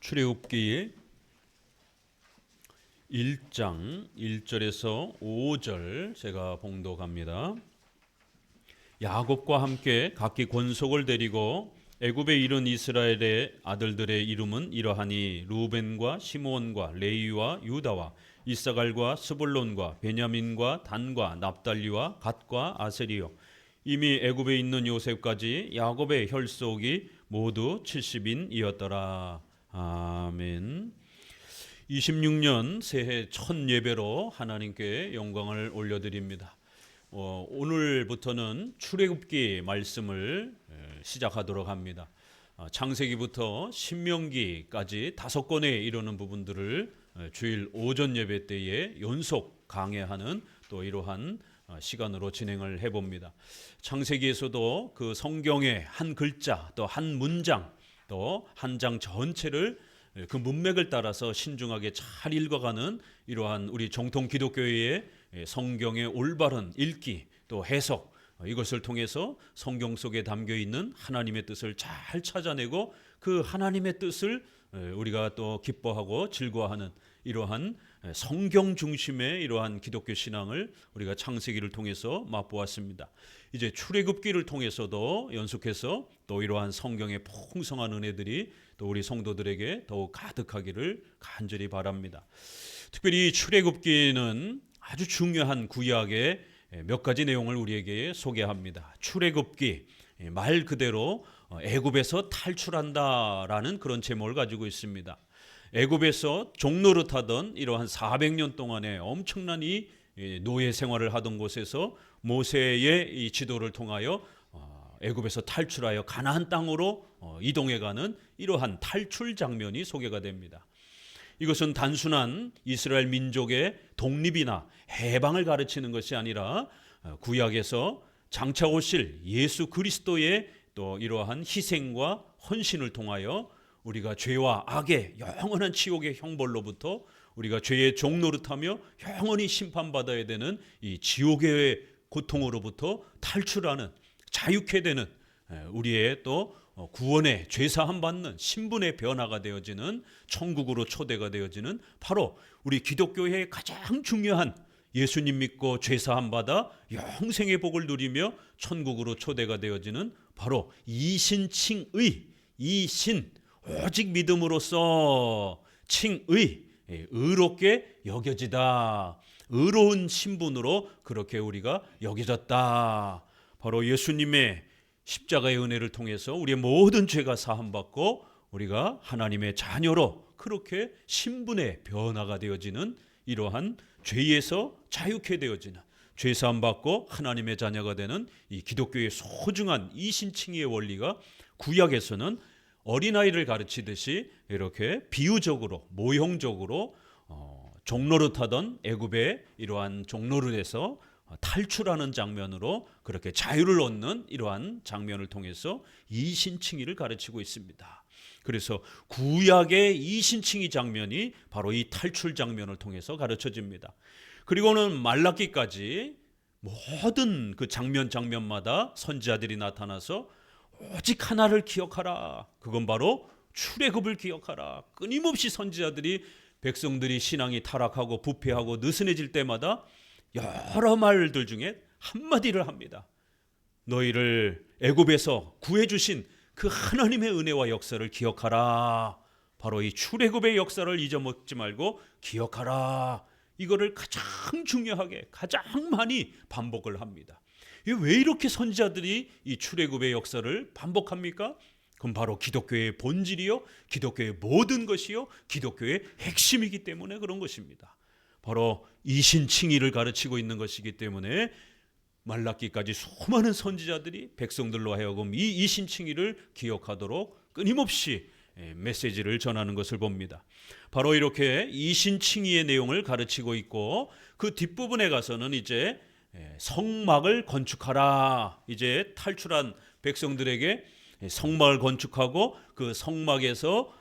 출애굽기 1장 1절에서 5절 제가 봉독합니다. 야곱과 함께 각기 권속을 데리고 애굽에 이른 이스라엘의 아들들의 이름은 이러하니 루벤과 시므온과 레위와 유다와 이사갈과 스불론과 베냐민과 단과 납달리와 갓과 아셀이요 이미 애굽에 있는 요셉까지 야곱의 혈속이 모두 70인이었더라. 아멘. 26년 새해 첫 예배로 하나님께 영광을 올려드립니다. 오늘부터는 출애굽기 말씀을 시작하도록 합니다. 창세기부터 신명기까지 5권에 이르는 부분들을 주일 오전 예배 때에 연속 강해하는 또 이러한 시간으로 진행을 해봅니다. 창세기에서도 그 성경의 한 글자 또 한 문장 또 한 장 전체를 그 문맥을 따라서 신중하게 잘 읽어가는 이러한 우리 정통 기독교의 성경의 올바른 읽기 또 해석, 이것을 통해서 성경 속에 담겨 있는 하나님의 뜻을 잘 찾아내고 그 하나님의 뜻을 우리가 또 기뻐하고 즐거워하는 이러한 성경 중심의 이러한 기독교 신앙을 우리가 창세기를 통해서 맛보았습니다. 이제 출애굽기를 통해서도 연속해서 또 이러한 성경의 풍성한 은혜들이 또 우리 성도들에게 더욱 가득하기를 간절히 바랍니다. 특별히 출애굽기는 아주 중요한 구약의 몇 가지 내용을 우리에게 소개합니다. 출애굽기, 말 그대로 애굽에서 탈출한다라는 그런 제목을 가지고 있습니다. 애굽에서 종노릇하던 이러한 400년 동안의 엄청난 이 노예 생활을 하던 곳에서 모세의 이 지도를 통하여 애굽에서 탈출하여 가나안 땅으로 이동해가는 이러한 탈출 장면이 소개가 됩니다. 이것은 단순한 이스라엘 민족의 독립이나 해방을 가르치는 것이 아니라 구약에서 장차 오실 예수 그리스도의 또 이러한 희생과 헌신을 통하여 우리가 죄와 악의 영원한 지옥의 형벌로부터 우리가 죄의 종노릇하며 영원히 심판받아야 되는 이 지옥의 고통으로부터 탈출하는 자유케 되는 우리의 또 구원의 죄사함 받는 신분의 변화가 되어지는 천국으로 초대가 되어지는 바로 우리 기독교의 가장 중요한 예수님 믿고 죄사함 받아 영생의 복을 누리며 천국으로 초대가 되어지는 바로 이신칭의, 이신 오직 믿음으로써 칭의, 의롭게 여겨지다. 의로운 신분으로 그렇게 우리가 여겨졌다. 바로 예수님의 십자가의 은혜를 통해서 우리의 모든 죄가 사함받고 우리가 하나님의 자녀로 그렇게 신분의 변화가 되어지는 이러한 죄에서 자유케 되어지는 죄사함받고 하나님의 자녀가 되는 이 기독교의 소중한 이신칭의의 원리가 구약에서는 어린아이를 가르치듯이 이렇게 비유적으로 모형적으로 종노릇하던 애굽의 이러한 종노릇에서 탈출하는 장면으로 그렇게 자유를 얻는 이러한 장면을 통해서 이신칭의를 가르치고 있습니다. 그래서 구약의 이신칭의 장면이 바로 이 탈출 장면을 통해서 가르쳐집니다. 그리고는 말라기까지 모든 그 장면마다 선지자들이 나타나서 오직 하나를 기억하라. 그건 바로 출애굽을 기억하라. 끊임없이 선지자들이 백성들이 신앙이 타락하고 부패하고 느슨해질 때마다 여러 말들 중에 한마디를 합니다. 너희를 애굽에서 구해주신 그 하나님의 은혜와 역사를 기억하라. 바로 이 출애굽의 역사를 잊어먹지 말고 기억하라. 이거를 가장 중요하게 가장 많이 반복을 합니다. 왜 이렇게 선지자들이 이 출애굽의 역사를 반복합니까? 그럼 바로 기독교의 본질이요, 기독교의 모든 것이요, 기독교의 핵심이기 때문에 그런 것입니다. 바로 이신칭의를 가르치고 있는 것이기 때문에 말라기까지 수많은 선지자들이 백성들로 하여금 이 이신칭의를 기억하도록 끊임없이 메시지를 전하는 것을 봅니다. 바로 이렇게 이신칭의의 내용을 가르치고 있고 그 뒷부분에 가서는 이제 성막을 건축하라. 이제 탈출한 백성들에게 성막을 건축하고 그 성막에서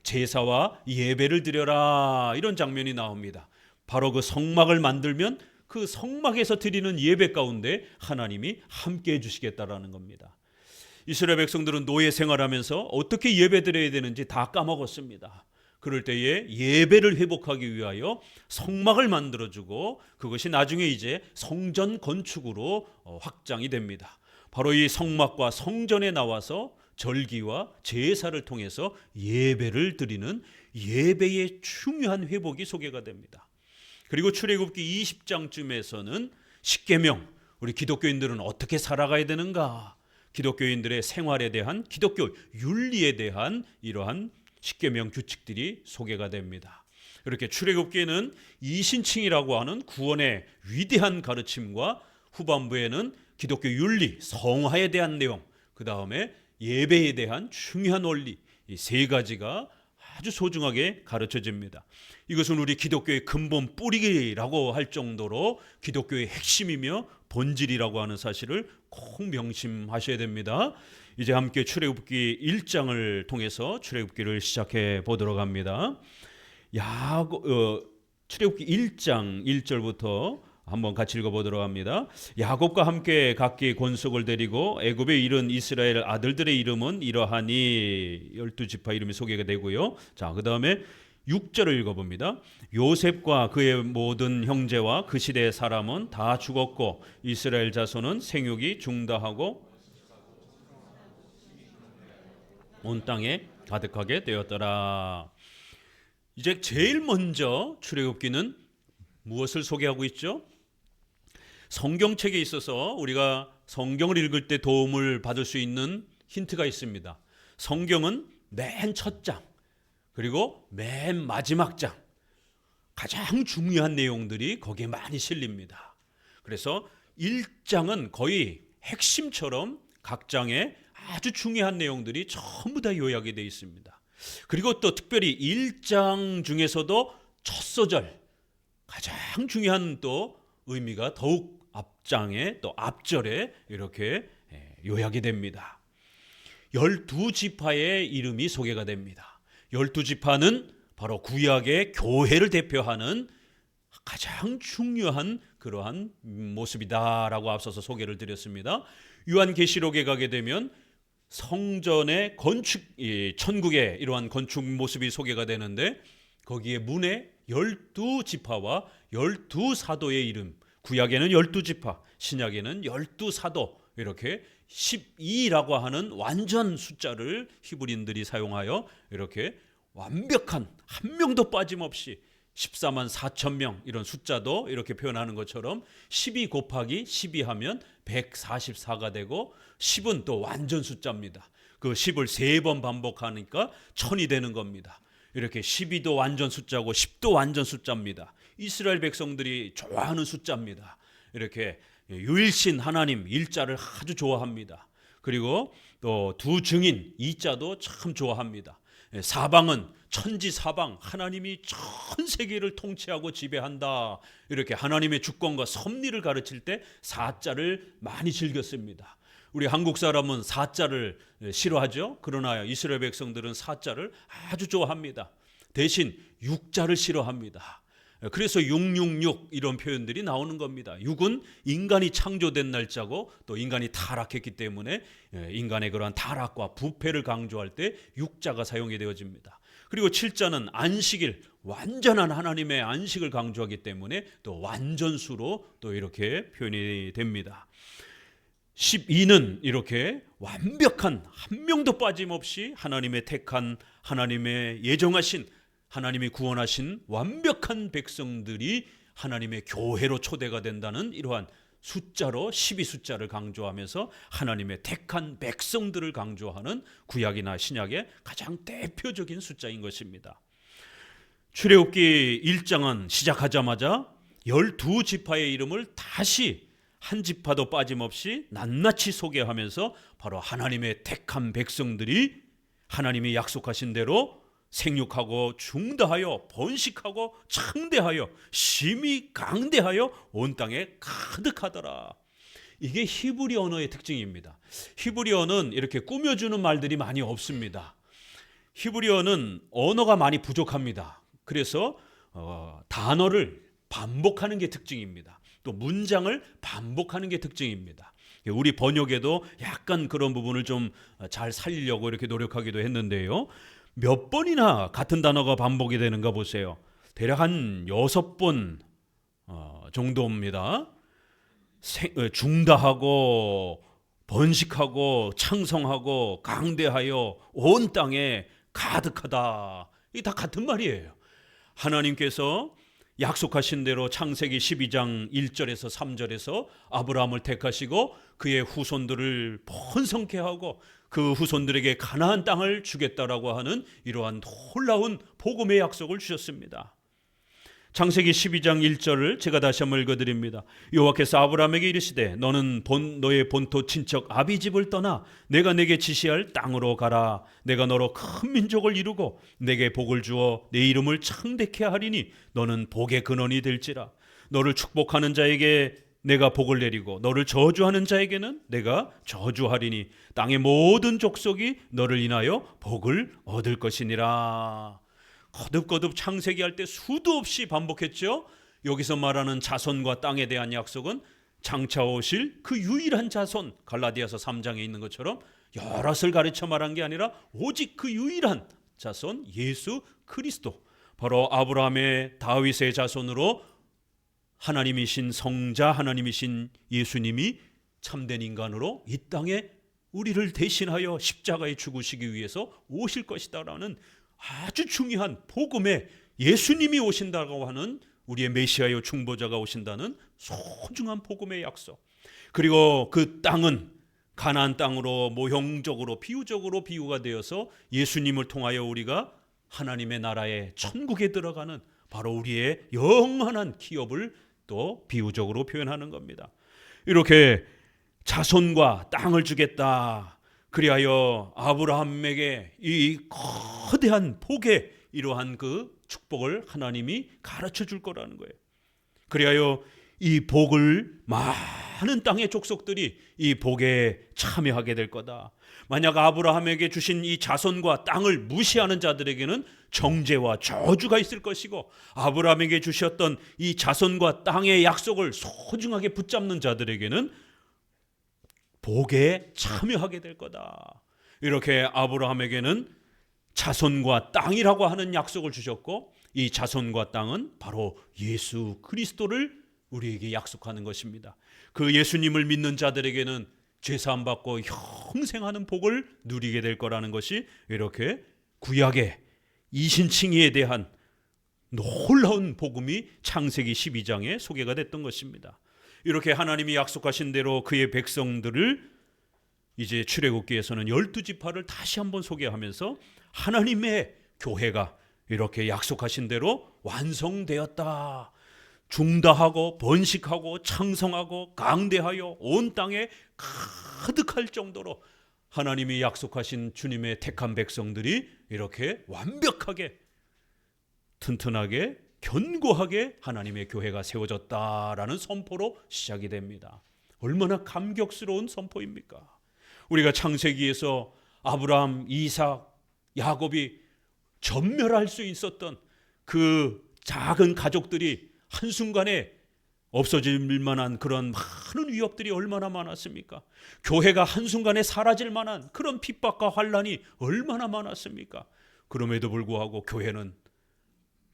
제사와 예배를 드려라. 이런 장면이 나옵니다. 바로 그 성막을 만들면 그 성막에서 드리는 예배 가운데 하나님이 함께 해주시겠다라는 겁니다. 이스라엘 백성들은 노예 생활하면서 어떻게 예배드려야 되는지 다 까먹었습니다. 그럴 때에 예배를 회복하기 위하여 성막을 만들어주고 그것이 나중에 이제 성전 건축으로 확장이 됩니다. 바로 이 성막과 성전에 나와서 절기와 제사를 통해서 예배를 드리는 예배의 중요한 회복이 소개가 됩니다. 그리고 출애굽기 20장쯤에서는 십계명, 우리 기독교인들은 어떻게 살아가야 되는가, 기독교인들의 생활에 대한, 기독교 윤리에 대한 이러한 십계명 규칙들이 소개가 됩니다. 이렇게 출애굽기에는 이신칭이라고 하는 구원의 위대한 가르침과 후반부에는 기독교 윤리, 성화에 대한 내용, 그 다음에 예배에 대한 중요한 원리, 이 세 가지가 아주 소중하게 가르쳐집니다. 이것은 우리 기독교의 근본 뿌리라고 할 정도로 기독교의 핵심이며 본질이라고 하는 사실을 꼭 명심하셔야 됩니다. 이제 함께 출애굽기 1장을 통해서 출애굽기를 시작해 보도록 합니다. 출애굽기 1장 1절부터 한번 같이 읽어보도록 합니다. 야곱과 함께 각기 권속을 데리고 애굽에 이른 이스라엘 아들들의 이름은 이러하니 12지파 이름이 소개가 되고요. 자, 그 다음에 6절을 읽어봅니다. 요셉과 그의 모든 형제와 그 시대의 사람은 다 죽었고 이스라엘 자손은 생육이 중다하고 온 땅에 가득하게 되었더라. 이제 제일 먼저 출애굽기는 무엇을 소개하고 있죠? 성경책에 있어서 우리가 성경을 읽을 때 도움을 받을 수 있는 힌트가 있습니다. 성경은 맨 첫 장 그리고 맨 마지막 장, 가장 중요한 내용들이 거기에 많이 실립니다. 그래서 1장은 거의 핵심처럼 각 장에 아주 중요한 내용들이 전부 다 요약이 되어 있습니다. 그리고 또 특별히 1장 중에서도 첫 소절, 가장 중요한 또 의미가 더욱 앞장에 또 앞절에 이렇게 요약이 됩니다. 12지파의 이름이 소개가 됩니다. 12지파는 바로 구약의 교회를 대표하는 가장 중요한 그러한 모습이다라고 앞서서 소개를 드렸습니다. 요한계시록에 가게 되면 성전의 건축, 천국의 이러한 건축 모습이 소개가 되는데 거기에 문에 12지파와 12사도의 이름, 구약에는 12지파, 신약에는 12사도, 이렇게 12라고 하는 완전 숫자를 히브리인들이 사용하여 이렇게 완벽한 한 명도 빠짐없이 14만 4천 명 이런 숫자도 이렇게 표현하는 것처럼 12 곱하기 12 하면 144가 되고 10은 또 완전 숫자입니다. 그 10을 3번 반복하니까 1000이 되는 겁니다. 이렇게 12도 완전 숫자고 10도 완전 숫자입니다. 이스라엘 백성들이 좋아하는 숫자입니다. 이렇게 유일신 하나님 일자를 아주 좋아합니다. 그리고 또 두 증인 이자도 참 좋아합니다. 사방은 천지사방 하나님이 전 세계를 통치하고 지배한다. 이렇게 하나님의 주권과 섭리를 가르칠 때 사자를 많이 즐겼습니다. 우리 한국 사람은 사자를 싫어하죠. 그러나 이스라엘 백성들은 사자를 아주 좋아합니다. 대신 육자를 싫어합니다. 그래서 666 이런 표현들이 나오는 겁니다. 6은 인간이 창조된 날짜고 또 인간이 타락했기 때문에 인간의 그러한 타락과 부패를 강조할 때 육자가 사용이 되어집니다. 그리고 7자는 안식일, 완전한 하나님의 안식을 강조하기 때문에 또 완전수로 또 이렇게 표현이 됩니다. 12는 이렇게 완벽한 한 명도 빠짐없이 하나님의 택한, 하나님의 예정하신, 하나님이 구원하신 완벽한 백성들이 하나님의 교회로 초대가 된다는 이러한 숫자로 12 숫자를 강조하면서 하나님의 택한 백성들을 강조하는 구약이나 신약의 가장 대표적인 숫자인 것입니다. 출애굽기 1장은 시작하자마자 12지파의 이름을 다시 한 지파도 빠짐없이 낱낱이 소개하면서 바로 하나님의 택한 백성들이 하나님이 약속하신 대로 생육하고 중다하여 번식하고 창대하여 심히 강대하여 온 땅에 가득하더라. 이게 히브리 언어의 특징입니다. 히브리어는 이렇게 꾸며주는 말들이 많이 없습니다. 히브리어는 언어가 많이 부족합니다. 그래서 단어를 반복하는 게 특징입니다. 또 문장을 반복하는 게 특징입니다. 우리 번역에도 약간 그런 부분을 좀 잘 살리려고 이렇게 노력하기도 했는데요. 몇 번이나 같은 단어가 반복이 되는가 보세요. 대략 한 6번 정도입니다. 중다하고 번식하고 창성하고 강대하여 온 땅에 가득하다. 이게 다 같은 말이에요. 하나님께서 약속하신 대로 창세기 12장 1절에서 3절에서 아브라함을 택하시고 그의 후손들을 번성케 하고 그 후손들에게 가나안 땅을 주겠다라고 하는 이러한 놀라운 복음의 약속을 주셨습니다. 창세기 12장 1절을 제가 다시 한번 읽어드립니다. 여호와께서 아브라함에게 이르시되 너는 너의 본토 친척 아비 집을 떠나 내가 내게 지시할 땅으로 가라. 내가 너로 큰 민족을 이루고 내게 복을 주어 내 이름을 창대케 하리니 너는 복의 근원이 될지라. 너를 축복하는 자에게 내가 복을 내리고 너를 저주하는 자에게는 내가 저주하리니 땅의 모든 족속이 너를 인하여 복을 얻을 것이니라. 거듭거듭 창세기할 때 수도 없이 반복했죠. 여기서 말하는 자손과 땅에 대한 약속은 장차 오실 그 유일한 자손, 갈라디아서 3장에 있는 것처럼 여럿을 가르쳐 말한 게 아니라 오직 그 유일한 자손 예수 그리스도, 바로 아브라함의 다윗의 자손으로 하나님이신 성자, 하나님이신 예수님이 참된 인간으로 이 땅에 우리를 대신하여 십자가에 죽으시기 위해서 오실 것이다라는 아주 중요한 복음에 예수님이 오신다고 하는, 우리의 메시아요 중보자가 오신다는 소중한 복음의 약속. 그리고 그 땅은 가나안 땅으로 모형적으로 비유적으로 비유가 되어서 예수님을 통하여 우리가 하나님의 나라의 천국에 들어가는 바로 우리의 영원한 기업을 또 비유적으로 표현하는 겁니다. 이렇게 자손과 땅을 주겠다. 그리하여 아브라함에게 이 거대한 복의 이러한 그 축복을 하나님이 가르쳐 줄 거라는 거예요. 그리하여 이 복을 많은 땅의 족속들이 이 복에 참여하게 될 거다. 만약 아브라함에게 주신 이 자손과 땅을 무시하는 자들에게는 정죄와 저주가 있을 것이고, 아브라함에게 주셨던 이 자손과 땅의 약속을 소중하게 붙잡는 자들에게는 복에 참여하게 될 거다. 이렇게 아브라함에게는 자손과 땅이라고 하는 약속을 주셨고, 이 자손과 땅은 바로 예수 그리스도를 우리에게 약속하는 것입니다. 그 예수님을 믿는 자들에게는 죄사함 받고 형생하는 복을 누리게 될 거라는 것이 이렇게 구약의 이신칭의에 대한 놀라운 복음이 창세기 12장에 소개가 됐던 것입니다. 이렇게 하나님이 약속하신 대로 그의 백성들을 이제 출애굽기에서는 12지파를 다시 한번 소개하면서 하나님의 교회가 이렇게 약속하신 대로 완성되었다. 중다하고 번식하고 창성하고 강대하여 온 땅에 가득할 정도로 하나님이 약속하신 주님의 택한 백성들이 이렇게 완벽하게 튼튼하게 견고하게 하나님의 교회가 세워졌다라는 선포로 시작이 됩니다. 얼마나 감격스러운 선포입니까? 우리가 창세기에서 아브라함, 이삭, 야곱이 전멸할 수 있었던 그 작은 가족들이 한순간에 없어질 만한 그런 많은 위협들이 얼마나 많았습니까? 교회가 한순간에 사라질 만한 그런 핍박과 환난이 얼마나 많았습니까? 그럼에도 불구하고 교회는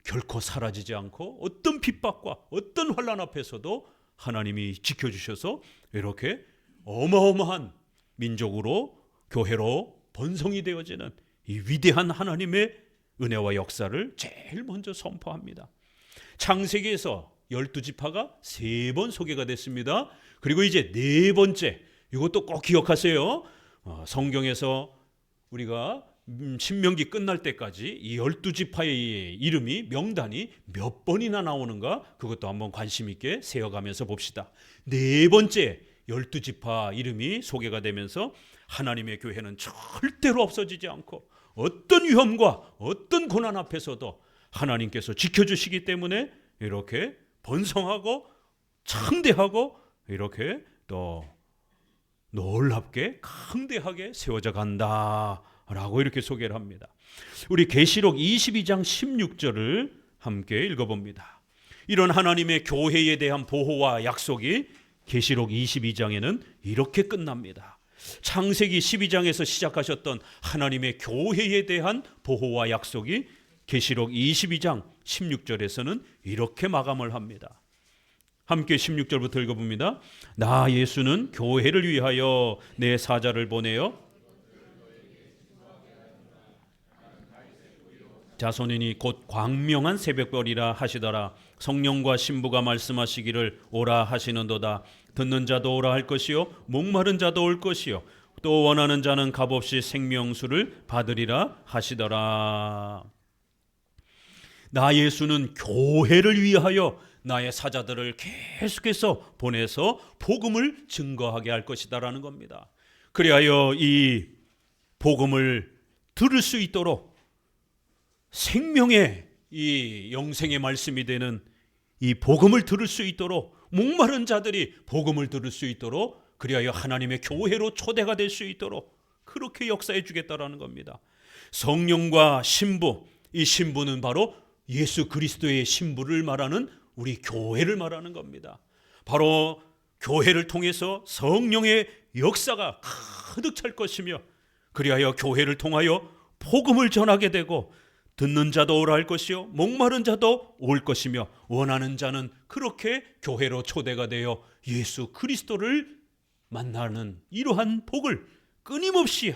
결코 사라지지 않고 어떤 핍박과 어떤 환난 앞에서도 하나님이 지켜주셔서 이렇게 어마어마한 민족으로, 교회로 번성이 되어지는 이 위대한 하나님의 은혜와 역사를 제일 먼저 선포합니다. 창세기에서 12지파가 3번 소개가 됐습니다. 그리고 이제 4번째, 이것도 꼭 기억하세요. 성경에서 우리가 신명기 끝날 때까지 이 12지파의 이름이, 명단이 몇 번이나 나오는가, 그것도 한번 관심 있게 세어가면서 봅시다. 4번째 12지파 이름이 소개가 되면서 하나님의 교회는 절대로 없어지지 않고 어떤 위험과 어떤 고난 앞에서도 하나님께서 지켜주시기 때문에 이렇게 번성하고 창대하고 이렇게 또 놀랍게 강대하게 세워져 간다라고 이렇게 소개를 합니다. 우리 계시록 22장 16절을 함께 읽어봅니다. 이런 하나님의 교회에 대한 보호와 약속이 계시록 22장에는 이렇게 끝납니다. 창세기 12장에서 시작하셨던 하나님의 교회에 대한 보호와 약속이 계시록 22장 16절에서는 이렇게 마감을 합니다. 함께 16절부터 읽어봅니다. 나 예수는 교회를 위하여 내 사자를 보내어 자손이니 곧 광명한 새벽별이라 하시더라. 성령과 신부가 말씀하시기를 오라 하시는도다. 듣는 자도 오라 할 것이요 목마른 자도 올 것이요 또 원하는 자는 값없이 생명수를 받으리라 하시더라. 나 예수는 교회를 위하여 나의 사자들을 계속해서 보내서 복음을 증거하게 할 것이다라는 겁니다. 그리하여 이 복음을 들을 수 있도록 생명의 이 영생의 말씀이 되는 이 복음을 들을 수 있도록 목마른 자들이 복음을 들을 수 있도록 그리하여 하나님의 교회로 초대가 될 수 있도록 그렇게 역사해 주겠다라는 겁니다. 성령과 신부, 이 신부는 바로 예수 그리스도의 신부를 말하는 우리 교회를 말하는 겁니다. 바로 교회를 통해서 성령의 역사가 가득 찰 것이며 그리하여 교회를 통하여 복음을 전하게 되고 듣는 자도 오라 할 것이요 목마른 자도 올 것이며 원하는 자는 그렇게 교회로 초대가 되어 예수 그리스도를 만나는 이러한 복을 끊임없이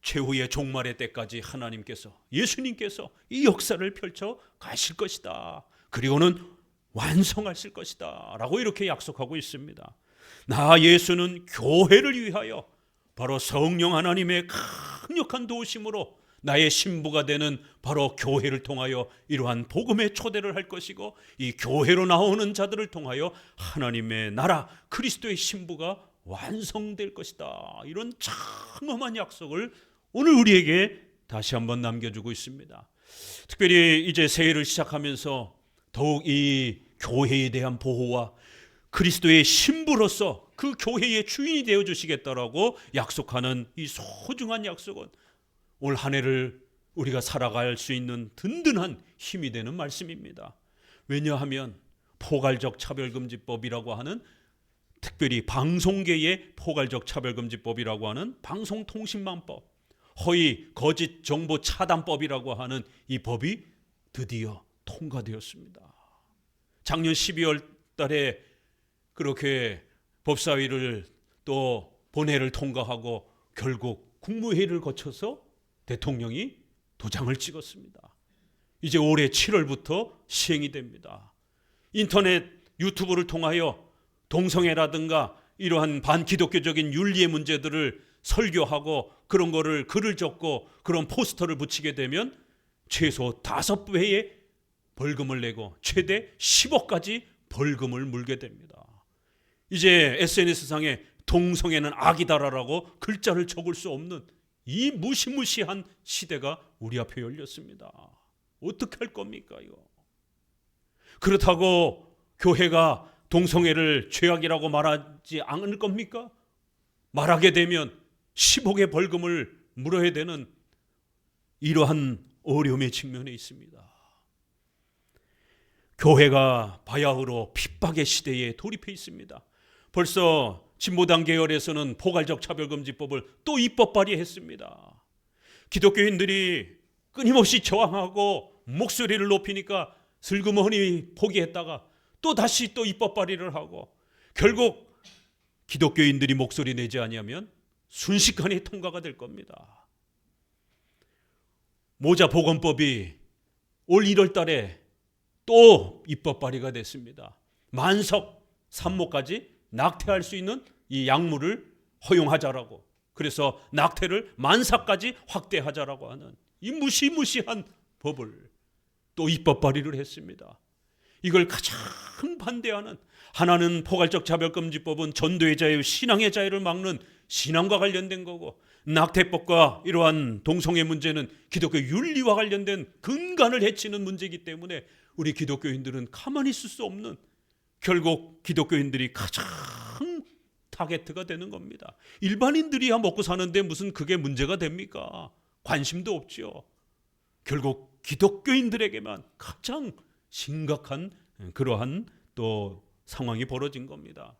최후의 종말의 때까지 하나님께서 예수님께서 이 역사를 펼쳐 가실 것이다. 그리고는 완성하실 것이다 라고 이렇게 약속하고 있습니다. 나 예수는 교회를 위하여 바로 성령 하나님의 강력한 도우심으로 나의 신부가 되는 바로 교회를 통하여 이러한 복음의 초대를 할 것이고 이 교회로 나오는 자들을 통하여 하나님의 나라 그리스도의 신부가 완성될 것이다. 이런 장엄한 약속을 오늘 우리에게 다시 한번 남겨주고 있습니다. 특별히 이제 새해를 시작하면서 더욱 이 교회에 대한 보호와 그리스도의 신부로서 그 교회의 주인이 되어주시겠다라고 약속하는 이 소중한 약속은 올 한 해를 우리가 살아갈 수 있는 든든한 힘이 되는 말씀입니다. 왜냐하면 포괄적 차별금지법이라고 하는 특별히 방송계의 포괄적 차별금지법이라고 하는 방송통신망법, 허위 거짓 정보 차단법이라고 하는 이 법이 드디어 통과되었습니다. 작년 12월 달에 그렇게 법사위를 또 본회를 통과하고 결국 국무회의를 거쳐서 대통령이 도장을 찍었습니다. 이제 올해 7월부터 시행이 됩니다. 인터넷 유튜브를 통하여 동성애라든가 이러한 반기독교적인 윤리의 문제들을 설교하고 그런 거를 글을 적고 그런 포스터를 붙이게 되면 최소 5배의 벌금을 내고 최대 10억까지 벌금을 물게 됩니다. 이제 SNS상에 동성애는 악이다라고 글자를 적을 수 없는 이 무시무시한 시대가 우리 앞에 열렸습니다. 어떻게 할 겁니까 이거? 그렇다고 교회가 동성애를 죄악이라고 말하지 않을 겁니까? 말하게 되면 10억의 벌금을 물어야 되는 이러한 어려움에 직면해 있습니다. 교회가 바야흐로 핍박의 시대에 돌입해 있습니다. 벌써 진보당 계열에서는 포괄적 차별금지법을 또 입법 발의했습니다. 기독교인들이 끊임없이 저항하고 목소리를 높이니까 슬그머니 포기했다가 또 다시 또 입법 발의를 하고 결국 기독교인들이 목소리 내지 아니하면 순식간에 통과가 될 겁니다. 모자보건법이 올 1월 달에 또 입법 발의가 됐습니다. 만석 산모까지 낙태할 수 있는 이 약물을 허용하자라고, 그래서 낙태를 만사까지 확대하자라고 하는 이 무시무시한 법을 또 입법 발의를 했습니다. 이걸 가장 반대하는, 하나는 포괄적 차별금지법은 전도의 자유, 신앙의 자유를 막는 신앙과 관련된 거고, 낙태법과 이러한 동성애 문제는 기독교 윤리와 관련된 근간을 해치는 문제이기 때문에 우리 기독교인들은 가만히 있을 수 없는, 결국 기독교인들이 가장 타겟가 되는 겁니다. 일반인들이야 먹고 사는데 무슨 그게 문제가 됩니까? 관심도 없죠. 결국 기독교인들에게만 가장 심각한 그러한 또 상황이 벌어진 겁니다.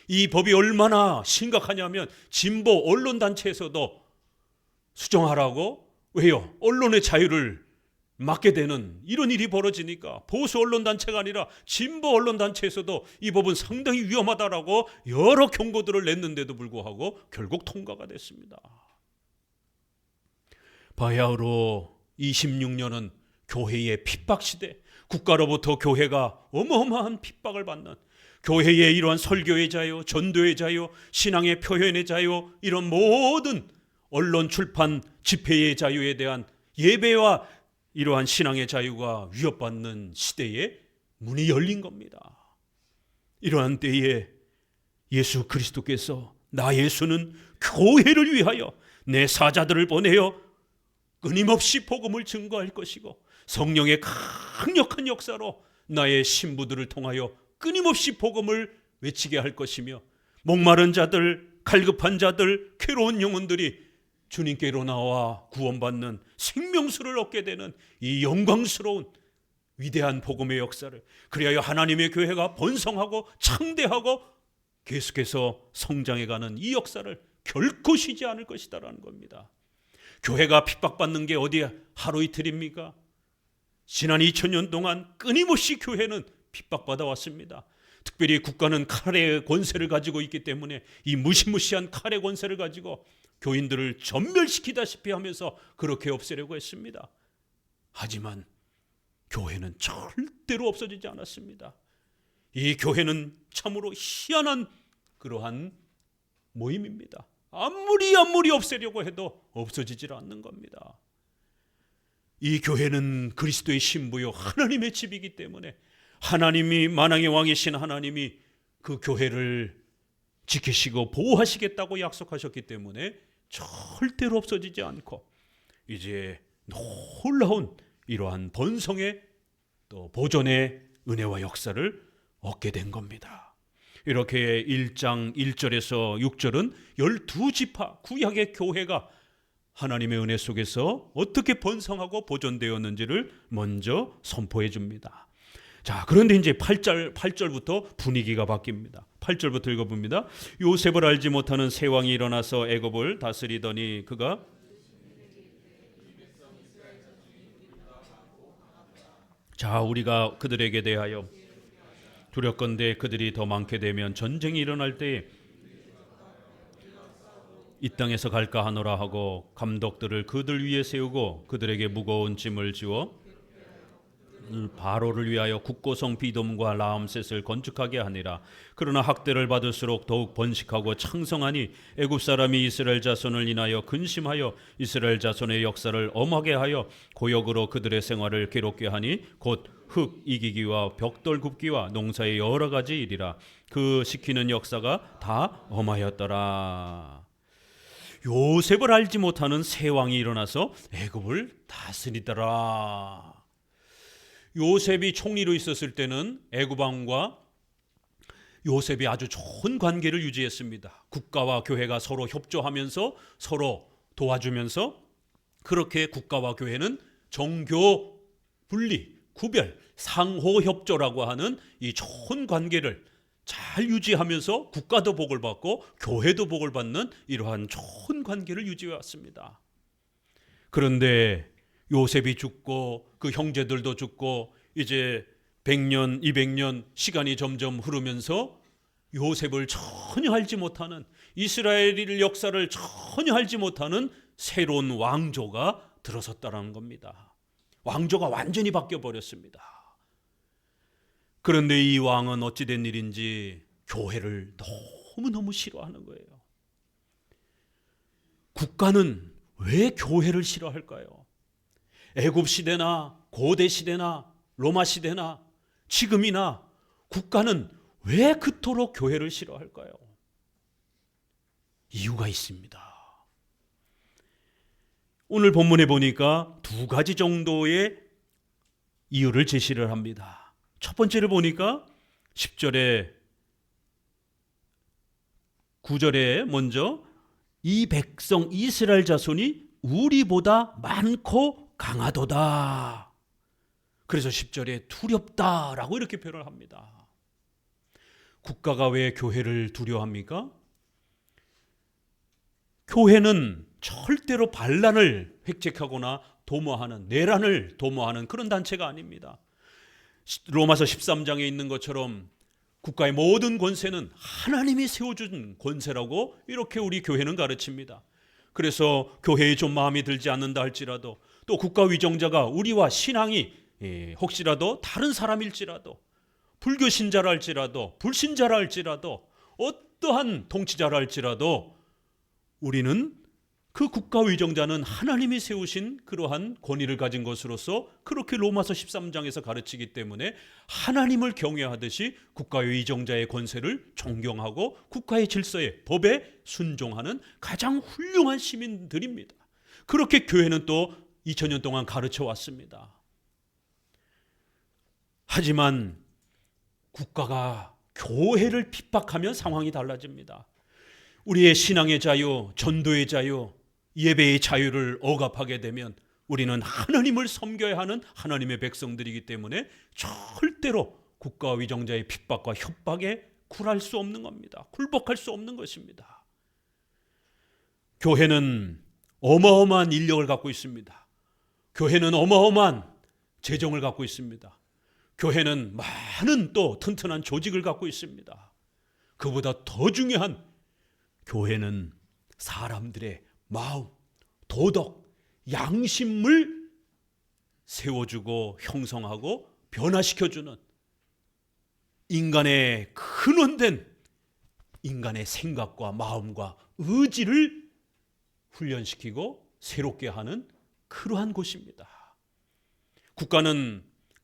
이 법이 얼마나 심각하냐면 진보 언론단체에서도 수정하라고, 왜요? 언론의 자유를 막게 되는 이런 일이 벌어지니까 보수 언론단체가 아니라 진보 언론단체에서도 이 법은 상당히 위험하다라고 여러 경고들을 냈는데도 불구하고 결국 통과가 됐습니다. 바야흐로 26년은 교회의 핍박시대, 국가로부터 교회가 어마어마한 핍박을 받는, 교회의 이러한 설교의 자유, 전도의 자유, 신앙의 표현의 자유, 이런 모든 언론, 출판, 집회의 자유에 대한 예배와 이러한 신앙의 자유가 위협받는 시대에 문이 열린 겁니다. 이러한 때에 예수 그리스도께서 나 예수는 교회를 위하여 내 사자들을 보내어 끊임없이 복음을 증거할 것이고 성령의 강력한 역사로 나의 신부들을 통하여 끊임없이 복음을 외치게 할 것이며 목마른 자들, 갈급한 자들, 괴로운 영혼들이 주님께로 나와 구원받는 생명수를 얻게 되는 이 영광스러운 위대한 복음의 역사를, 그리하여 하나님의 교회가 번성하고 창대하고 계속해서 성장해가는 이 역사를 결코 쉬지 않을 것이다라는 겁니다. 교회가 핍박받는 게 어디 하루 이틀입니까? 지난 2000년 동안 끊임없이 교회는 핍박받아 왔습니다. 특별히 국가는 칼의 권세를 가지고 있기 때문에 이 무시무시한 칼의 권세를 가지고 교인들을 전멸시키다시피 하면서 그렇게 없애려고 했습니다. 하지만 교회는 절대로 없어지지 않았습니다. 이 교회는 참으로 희한한 그러한 모임입니다. 아무리 없애려고 해도 없어지질 않는 겁니다. 이 교회는 그리스도의 신부요 하나님의 집이기 때문에 하나님이, 만왕의 왕이신 하나님이 그 교회를 지키시고 보호하시겠다고 약속하셨기 때문에 절대로 없어지지 않고 이제 놀라운 이러한 번성의 또 보존의 은혜와 역사를 얻게 된 겁니다. 이렇게 1장 1절에서 6절은 12지파 구약의 교회가 하나님의 은혜 속에서 어떻게 번성하고 보존되었는지를 먼저 선포해 줍니다. 자, 그런데 이제 8절부터 분위기가 바뀝니다. 8절부터 읽어봅니다. 요셉을 알지 못하는 새 왕이 일어나서 애굽을 다스리더니 그가 자, 우리가 그들에게 대하여 두렵건대 그들이 더 많게 되면 전쟁이 일어날 때에 이 땅에서 갈까 하노라 하고 감독들을 그들 위에 세우고 그들에게 무거운 짐을 지워 바로를 위하여 국고성 비돔과 라암셋을 건축하게 하니라. 그러나 학대를 받을수록 더욱 번식하고 창성하니 애굽 사람이 이스라엘 자손을 인하여 근심하여 이스라엘 자손의 역사를 엄하게 하여 고역으로 그들의 생활을 괴롭게 하니 곧 흙 이기기와 벽돌 굽기와 농사의 여러 가지 일이라. 그 시키는 역사가 다 엄하였더라. 요셉을 알지 못하는 새 왕이 일어나서 애굽을 다스리더라. 요셉이 총리로 있었을 때는 애굽 왕과 요셉이 아주 좋은 관계를 유지했습니다. 국가와 교회가 서로 협조하면서 서로 도와주면서 그렇게 국가와 교회는 정교 분리, 구별, 상호 협조라고 하는 이 좋은 관계를 잘 유지하면서 국가도 복을 받고 교회도 복을 받는 이러한 좋은 관계를 유지해 왔습니다. 그런데 요셉이 죽고 그 형제들도 죽고 이제 100년, 200년 시간이 점점 흐르면서 요셉을 전혀 알지 못하는, 이스라엘 역사를 전혀 알지 못하는 새로운 왕조가 들어섰다는 겁니다. 왕조가 완전히 바뀌어 버렸습니다. 그런데 이 왕은 어찌된 일인지 교회를 너무너무 싫어하는 거예요. 국가는 왜 교회를 싫어할까요? 애굽 시대나 고대 시대나 로마 시대나 지금이나 국가는 왜 그토록 교회를 싫어할까요? 이유가 있습니다. 오늘 본문에 보니까 두 가지 정도의 이유를 제시를 합니다. 첫 번째를 보니까 10절에 9절에 먼저 이 백성 이스라엘 자손이 우리보다 많고 강하도다. 그래서 10절에 두렵다라고 이렇게 표현을 합니다. 국가가 왜 교회를 두려워합니까? 교회는 절대로 반란을 획책하거나 도모하는, 내란을 도모하는 그런 단체가 아닙니다. 로마서 13장에 있는 것처럼 국가의 모든 권세는 하나님이 세워준 권세라고 이렇게 우리 교회는 가르칩니다. 그래서 교회에 좀 마음에 들지 않는다 할지라도, 또 국가 위정자가 우리와 신앙이 혹시라도 다른 사람일지라도, 불교 신자라 할지라도, 불신자라 할지라도, 어떠한 통치자라 할지라도 우리는 그 국가 위정자는 하나님이 세우신 그러한 권위를 가진 것으로서 그렇게 로마서 13장에서 가르치기 때문에 하나님을 경외하듯이 국가 위정자의 권세를 존경하고 국가의 질서에, 법에 순종하는 가장 훌륭한 시민들입니다. 그렇게 교회는 또 2000년 동안 가르쳐 왔습니다. 하지만 국가가 교회를 핍박하면 상황이 달라집니다. 우리의 신앙의 자유, 전도의 자유, 예배의 자유를 억압하게 되면 우리는 하나님을 섬겨야 하는 하나님의 백성들이기 때문에 절대로 국가 위정자의 핍박과 협박에 굴할 수 없는 겁니다. 굴복할 수 없는 것입니다. 교회는 어마어마한 인력을 갖고 있습니다. 교회는 어마어마한 재정을 갖고 있습니다. 교회는 많은 또 튼튼한 조직을 갖고 있습니다. 그보다 더 중요한, 교회는 사람들의 마음, 도덕, 양심을 세워주고 형성하고 변화시켜주는 인간의 근원된 인간의 생각과 마음과 의지를 훈련시키고 새롭게 하는 그러한 곳입니다. 국가는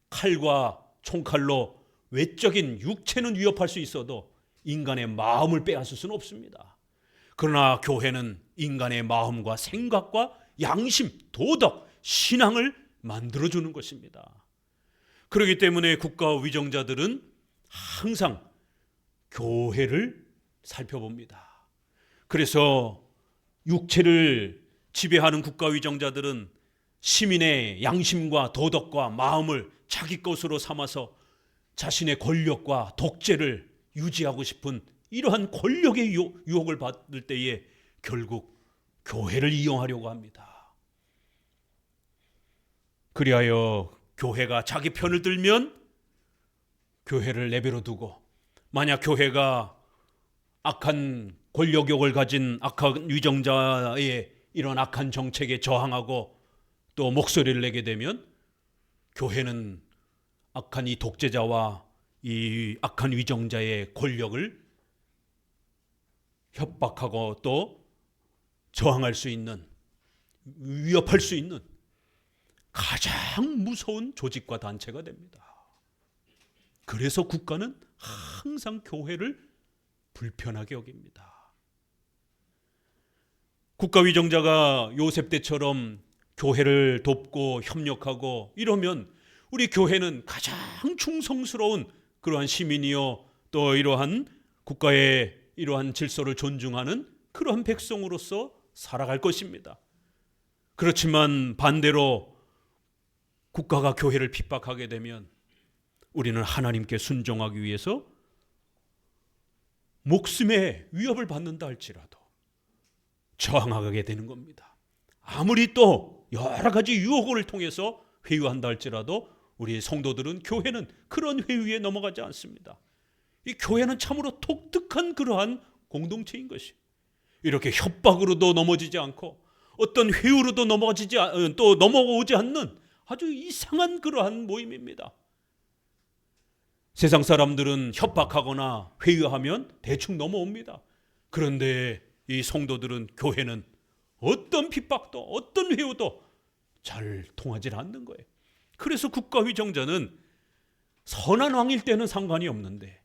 칼과 총칼로 외적인 육체는 위협할 수 있어도 인간의 마음을 빼앗을 수는 없습니다. 그러나 교회는 인간의 마음과 생각과 양심, 도덕, 신앙을 만들어주는 것입니다. 그렇기 때문에 국가 위정자들은 항상 교회를 살펴봅니다. 그래서 육체를 지배하는 국가 위정자들은 시민의 양심과 도덕과 마음을 자기 것으로 삼아서 자신의 권력과 독재를 유지하고 싶은 이러한 권력의 유혹을 받을 때에 결국 교회를 이용하려고 합니다. 그리하여 교회가 자기 편을 들면 교회를 내버려 두고, 만약 교회가 악한 권력욕을 가진 악한 위정자의 이런 악한 정책에 저항하고 또 목소리를 내게 되면 교회는 악한 이 독재자와 이 악한 위정자의 권력을 협박하고 또 저항할 수 있는, 위협할 수 있는 가장 무서운 조직과 단체가 됩니다. 그래서 국가는 항상 교회를 불편하게 여깁니다. 국가 위정자가 요셉 때처럼 교회를 돕고 협력하고 이러면 우리 교회는 가장 충성스러운 그러한 시민이요, 또 이러한 국가의 이러한 질서를 존중하는 그러한 백성으로서 살아갈 것입니다. 그렇지만 반대로 국가가 교회를 핍박하게 되면 우리는 하나님께 순종하기 위해서 목숨의 위협을 받는다 할지라도 저항하게 되는 겁니다. 아무리 또 여러 가지 유혹을 통해서 회유한다 할지라도 우리 성도들은, 교회는 그런 회유에 넘어가지 않습니다. 이 교회는 참으로 독특한 그러한 공동체인 것이, 이렇게 협박으로도 넘어지지 않고 어떤 회유로도 넘어오지 않는 아주 이상한 그러한 모임입니다. 세상 사람들은 협박하거나 회유하면 대충 넘어옵니다. 그런데 이 성도들은, 교회는 어떤 핍박도 어떤 회유도 잘 통하지 않는 거예요. 그래서 국가 위정자는 선한 왕일 때는 상관이 없는데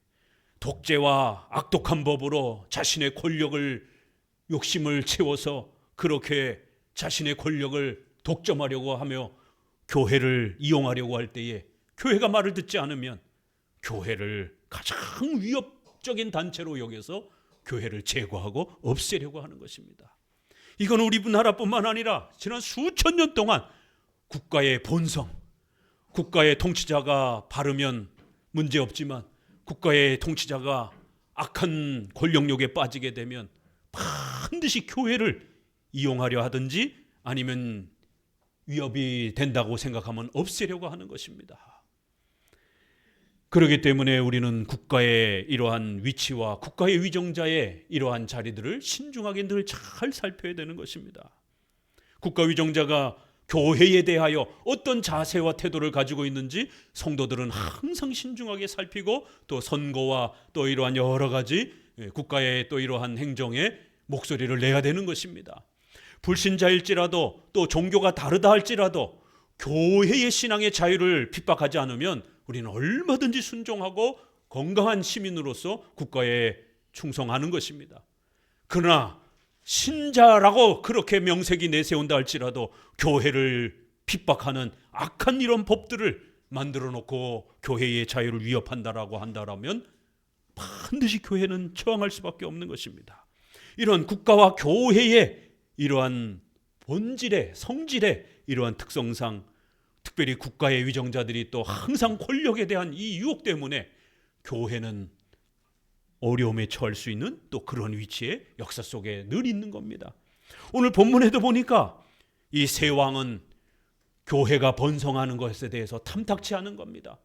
독재와 악독한 법으로 자신의 권력을, 욕심을 채워서 그렇게 자신의 권력을 독점하려고 하며 교회를 이용하려고 할 때에 교회가 말을 듣지 않으면 교회를 가장 위협적인 단체로 여겨서 교회를 제거하고 없애려고 하는 것입니다. 이건 우리 나라뿐만 아니라 지난 수천 년 동안 국가의 본성, 국가의 통치자가 바르면 문제없지만 국가의 통치자가 악한 권력욕에 빠지게 되면 반드시 교회를 이용하려 하든지 아니면 위협이 된다고 생각하면 없애려고 하는 것입니다. 그렇기 때문에 우리는 국가의 이러한 위치와 국가의 위정자의 이러한 자리들을 신중하게 늘 잘 살펴야 되는 것입니다. 국가 위정자가 교회에 대하여 어떤 자세와 태도를 가지고 있는지 성도들은 항상 신중하게 살피고 또 선거와 또 이러한 여러 가지 국가의 또 이러한 행정에 목소리를 내야 되는 것입니다. 불신자일지라도 또 종교가 다르다 할지라도 교회의 신앙의 자유를 핍박하지 않으면 우리는 얼마든지 순종하고 건강한 시민으로서 국가에 충성하는 것입니다. 그러나 신자라고 그렇게 명색이 내세운다 할지라도 교회를 핍박하는 악한 이런 법들을 만들어 놓고 교회의 자유를 위협한다라고 한다면 반드시 교회는 저항할 수밖에 없는 것입니다. 이런 국가와 교회의 이러한 본질의 성질의 이러한 특성상 특별히 국가의 위정자들이 또 항상 권력에 대한 이 유혹 때문에 교회는 어려움에 처할 수 있는 또 그런 위치에 역사 속에 늘 있는 겁니다. 오늘 본문에도 보니까 이 세 왕은 교회가 번성하는 것에 대해서 탐탁치 않은 겁니다.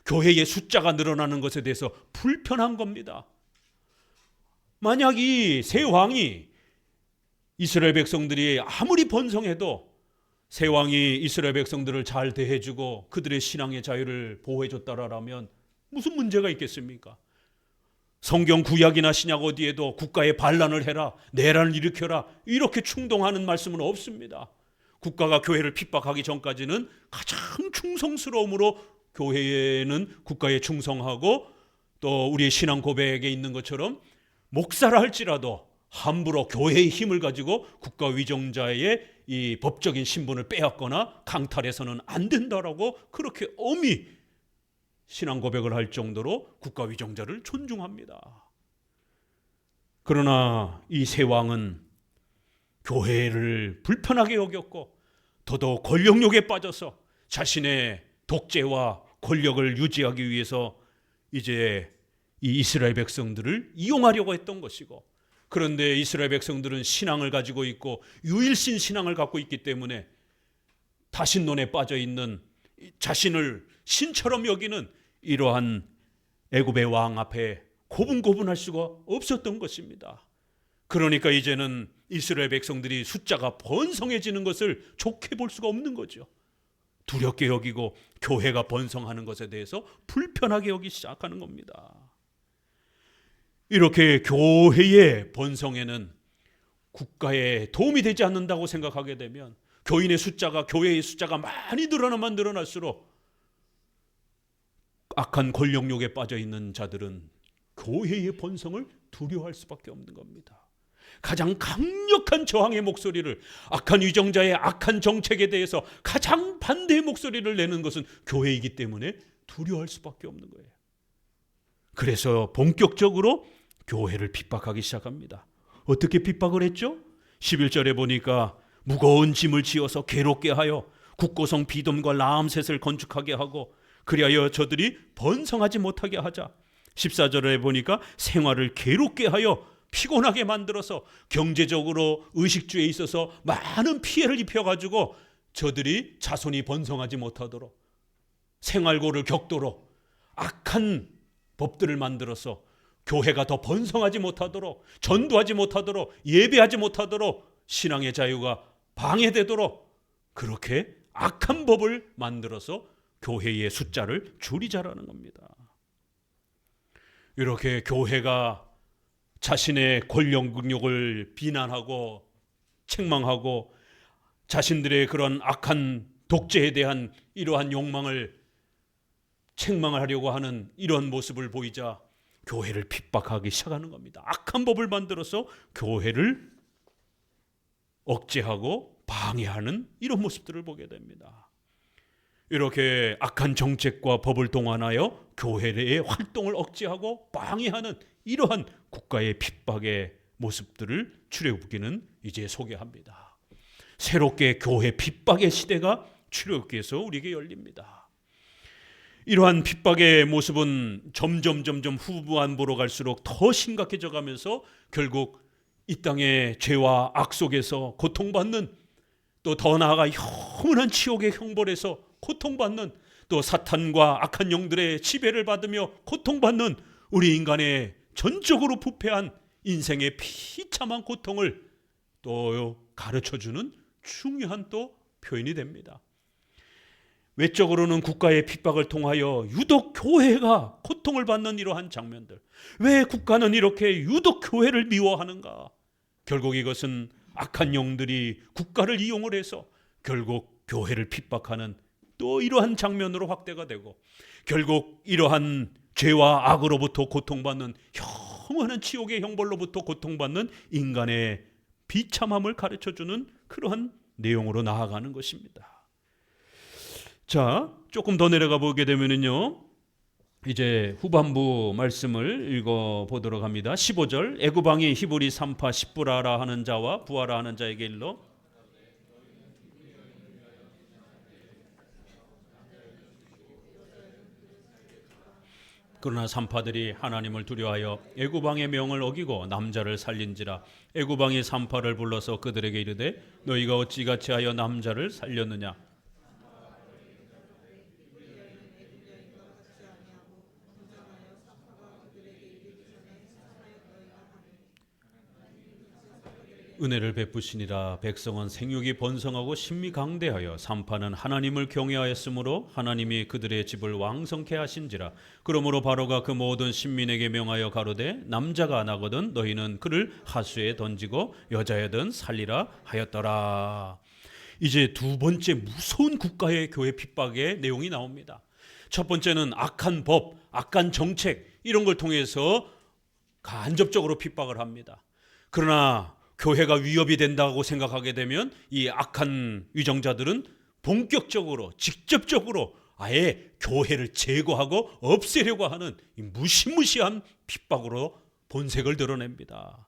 교회의 숫자가 늘어나는 것에 대해서 불편한 겁니다. 만약 이 세 왕이 이스라엘 백성들이 아무리 번성해도 세 왕이 이스라엘 백성들을 잘 대해주고 그들의 신앙의 자유를 보호해줬다라면 무슨 문제가 있겠습니까? 성경 구약이나 신약 어디에도 국가에 반란을 해라, 내란을 일으켜라 이렇게 충동하는 말씀은 없습니다. 국가가 교회를 핍박하기 전까지는 가장 충성스러움으로 교회에는 국가에 충성하고 또 우리의 신앙 고백에 있는 것처럼 목사라 할지라도 함부로 교회의 힘을 가지고 국가 위정자의 이 법적인 신분을 빼앗거나 강탈해서는 안 된다라고 그렇게 엄히 신앙 고백을 할 정도로 국가 위정자를 존중합니다. 그러나 이 세 왕은 교회를 불편하게 여겼고 더더욱 권력욕에 빠져서 자신의 독재와 권력을 유지하기 위해서 이제 이 이스라엘 백성들을 이용하려고 했던 것이고, 그런데 이스라엘 백성들은 신앙을 가지고 있고 유일신 신앙을 갖고 있기 때문에 다신론에 빠져 있는 자신을 신처럼 여기는 이러한 애굽의 왕 앞에 고분고분할 수가 없었던 것입니다. 그러니까 이제는 이스라엘 백성들이 숫자가 번성해지는 것을 좋게 볼 수가 없는 거죠. 두렵게 여기고 교회가 번성하는 것에 대해서 불편하게 여기기 시작하는 겁니다. 이렇게 교회의 번성에는 국가에 도움이 되지 않는다고 생각하게 되면 교인의 숫자가 교회의 숫자가 많이 늘어나면 늘어날수록 악한 권력욕에 빠져 있는 자들은 교회의 번성을 두려워할 수밖에 없는 겁니다. 가장 강력한 저항의 목소리를, 악한 위정자의 악한 정책에 대해서 가장 반대의 목소리를 내는 것은 교회이기 때문에 두려워할 수밖에 없는 거예요. 그래서 본격적으로 교회를 핍박하기 시작합니다. 어떻게 핍박을 했죠? 11절에 보니까 무거운 짐을 지어서 괴롭게 하여 국고성 비돔과 라암셋을 건축하게 하고 그리하여 저들이 번성하지 못하게 하자. 14절에 보니까 생활을 괴롭게 하여 피곤하게 만들어서 경제적으로 의식주에 있어서 많은 피해를 입혀가지고 저들이 자손이 번성하지 못하도록 생활고를 겪도록 악한 법들을 만들어서 교회가 더 번성하지 못하도록, 전도하지 못하도록, 예배하지 못하도록, 신앙의 자유가 방해되도록 그렇게 악한 법을 만들어서 교회의 숫자를 줄이자라는 겁니다. 이렇게 교회가 자신의 권력욕을 비난하고 책망하고 자신들의 그런 악한 독재에 대한 이러한 욕망을 책망을 하려고 하는 이런 모습을 보이자 교회를 핍박하기 시작하는 겁니다. 악한 법을 만들어서 교회를 억제하고 방해하는 이런 모습들을 보게 됩니다. 이렇게 악한 정책과 법을 동원하여 교회의 활동을 억제하고 방해하는 이러한 국가의 핍박의 모습들을 출애굽기는 이제 소개합니다. 새롭게 교회 핍박의 시대가 출애굽기에서 우리에게 열립니다. 이러한 핍박의 모습은 점점 후반부로 갈수록 더 심각해져 가면서 결국 이 땅의 죄와 악 속에서 고통받는, 또 더 나아가 영원한 지옥의 형벌에서 고통받는, 또 사탄과 악한 영들의 지배를 받으며 고통받는 우리 인간의 전적으로 부패한 인생의 비참한 고통을 또 가르쳐주는 중요한 또 표현이 됩니다. 외적으로는 국가의 핍박을 통하여 유독 교회가 고통을 받는 이러한 장면들, 왜 국가는 이렇게 유독 교회를 미워하는가? 결국 이것은 악한 영들이 국가를 이용을 해서 결국 교회를 핍박하는 또 이러한 장면으로 확대가 되고, 결국 이러한 죄와 악으로부터 고통받는 영원한 지옥의 형벌로부터 고통받는 인간의 비참함을 가르쳐주는 그러한 내용으로 나아가는 것입니다. 자, 조금 더 내려가 보게 되면은요, 이제 후반부 말씀을 읽어 보도록 합니다. 15절, 애굽왕이 히브리 산파 십부라라 하는 자와 부하라 하는 자에게 일러 그러나 산파들이 하나님을 두려워하여 애굽왕의 명을 어기고 남자를 살린지라. 애굽왕이 산파를 불러서 그들에게 이르되 너희가 어찌 같이 하여 남자를 살렸느냐? 은혜를 베푸시니라. 백성은 생육이 번성하고 심히 강대하여 산파는 하나님을 경외하였으므로 하나님이 그들의 집을 왕성케 하신지라. 그러므로 바로가 그 모든 신민에게 명하여 가로되 남자가 나거든 너희는 그를 하수에 던지고 여자여든 살리라 하였더라. 이제 두 번째 무서운 국가의 교회 핍박의 내용이 나옵니다. 첫 번째는 악한 법, 악한 정책 이런 걸 통해서 간접적으로 핍박을 합니다. 그러나 교회가 위협이 된다고 생각하게 되면 이 악한 위정자들은 본격적으로 직접적으로 아예 교회를 제거하고 없애려고 하는 이 무시무시한 핍박으로 본색을 드러냅니다.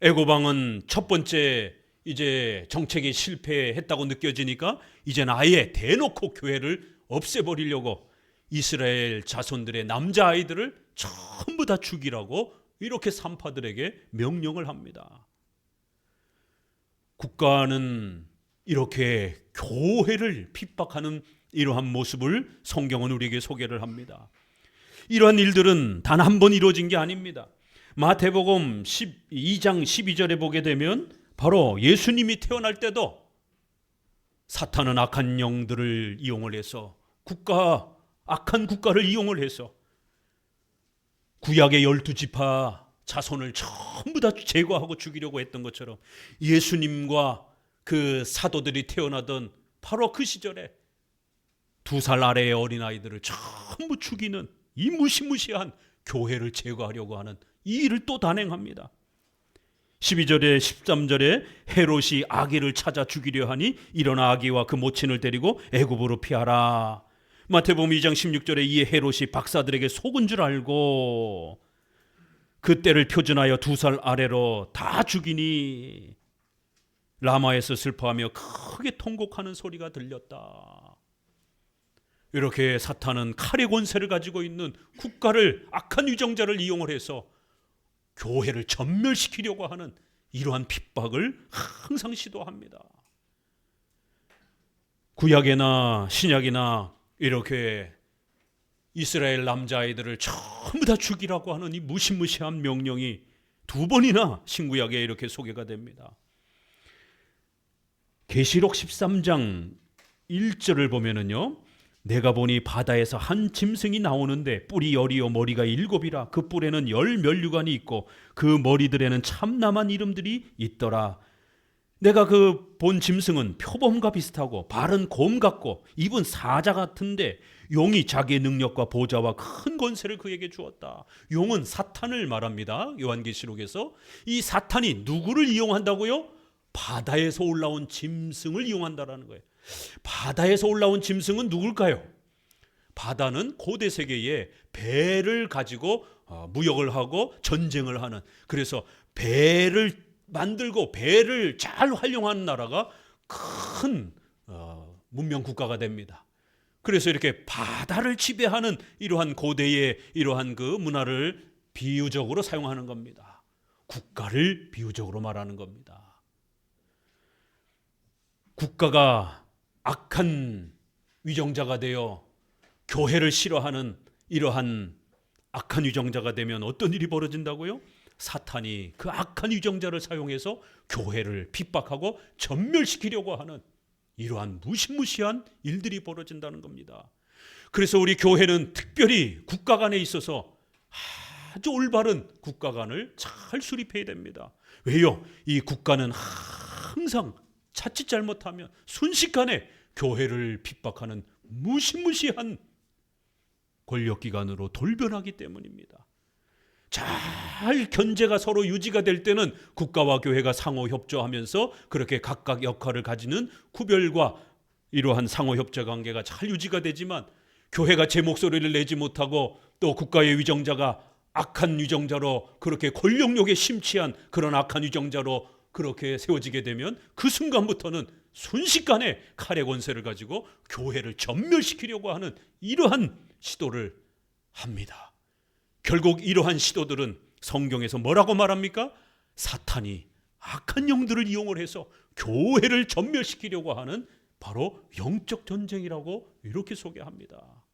애굽왕은 첫 번째 이제 정책이 실패했다고 느껴지니까 이제는 아예 대놓고 교회를 없애버리려고 이스라엘 자손들의 남자아이들을 전부 다 죽이라고 이렇게 산파들에게 명령을 합니다. 국가는 이렇게 교회를 핍박하는 이러한 모습을 성경은 우리에게 소개를 합니다. 이러한 일들은 단 한 번 이루어진 게 아닙니다. 마태복음 12장 12절에 보게 되면 바로 예수님이 태어날 때도 사탄은 악한 영들을 이용을 해서 악한 국가를 이용을 해서 구약의 12지파 자손을 전부 다 제거하고 죽이려고 했던 것처럼 예수님과 그 사도들이 태어나던 바로 그 시절에 2살 아래의 어린아이들을 전부 죽이는 이 무시무시한 교회를 제거하려고 하는 이 일을 또 단행합니다. 12절에 13절에 헤롯이 아기를 찾아 죽이려 하니 일어나 아기와 그 모친을 데리고 애굽으로 피하라. 마태복음 2장 16절에 이 헤롯이 박사들에게 속은 줄 알고 그때를 표준하여 2살 아래로 다 죽이니 라마에서 슬퍼하며 크게 통곡하는 소리가 들렸다. 이렇게 사탄은 칼의 권세를 가지고 있는 국가를 악한 위정자를 이용을 해서 교회를 전멸시키려고 하는 이러한 핍박을 항상 시도합니다. 구약이나 신약이나 이렇게 이스라엘 남자아이들을 전부 다 죽이라고 하는 이 무시무시한 명령이 2번이나 신구약에 이렇게 소개가 됩니다. 계시록 13장 1절을 보면은요, 내가 보니 바다에서 한 짐승이 나오는데 뿔이 10이요 머리가 7이라. 그 뿔에는 10면류관이 있고 그 머리들에는 참남한 이름들이 있더라. 내가 그 본 짐승은 표범과 비슷하고 발은 곰 같고 입은 사자 같은데 용이 자기의 능력과 보좌와 큰 권세를 그에게 주었다. 용은 사탄을 말합니다. 요한계시록에서. 이 사탄이 누구를 이용한다고요? 바다에서 올라온 짐승을 이용한다라는 거예요. 바다에서 올라온 짐승은 누굴까요? 바다는 고대 세계에 배를 가지고 무역을 하고 전쟁을 하는, 그래서 배를 만들고 배를 잘 활용하는 나라가 큰 문명 국가가 됩니다. 그래서 이렇게 바다를 지배하는 이러한 고대의 이러한 그 문화를 비유적으로 사용하는 겁니다. 국가를 비유적으로 말하는 겁니다. 국가가 악한 위정자가 되어 교회를 싫어하는 이러한 악한 위정자가 되면 어떤 일이 벌어진다고요? 사탄이 그 악한 위정자를 사용해서 교회를 핍박하고 전멸시키려고 하는 이러한 무시무시한 일들이 벌어진다는 겁니다. 그래서 우리 교회는 특별히 국가관에 있어서 아주 올바른 국가관을 잘 수립해야 됩니다. 왜요? 이 국가는 항상 자칫 잘못하면 순식간에 교회를 핍박하는 무시무시한 권력기관으로 돌변하기 때문입니다. 잘 견제가 서로 유지가 될 때는 국가와 교회가 상호 협조하면서 그렇게 각각 역할을 가지는 구별과 이러한 상호 협조 관계가 잘 유지가 되지만, 교회가 제 목소리를 내지 못하고 또 국가의 위정자가 악한 위정자로 그렇게 권력욕에 심취한 그런 악한 위정자로 그렇게 세워지게 되면 그 순간부터는 순식간에 칼의 권세를 가지고 교회를 전멸시키려고 하는 이러한 시도를 합니다. 결국 이러한 시도들은 성경에서 뭐라고 말합니까? 사탄이 악한 영들을 이용을 해서 교회를 전멸시키려고 하는 바로 영적 전쟁이라고 이렇게 소개합니다.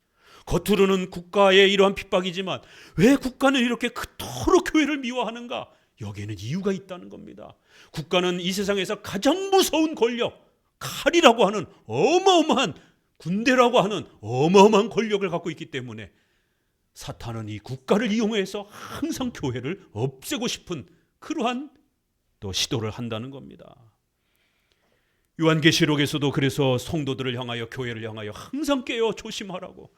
겉으로는 국가의 이러한 핍박이지만 왜 국가는 이렇게 그토록 교회를 미워하는가? 여기에는 이유가 있다는 겁니다. 국가는 이 세상에서 가장 무서운 권력, 칼이라고 하는 어마어마한, 군대라고 하는 어마어마한 권력을 갖고 있기 때문에 사탄은 이 국가를 이용해서 항상 교회를 없애고 싶은 그러한 또 시도를 한다는 겁니다. 요한계시록에서도 그래서 성도들을 향하여, 교회를 향하여 항상 깨어 조심하라고,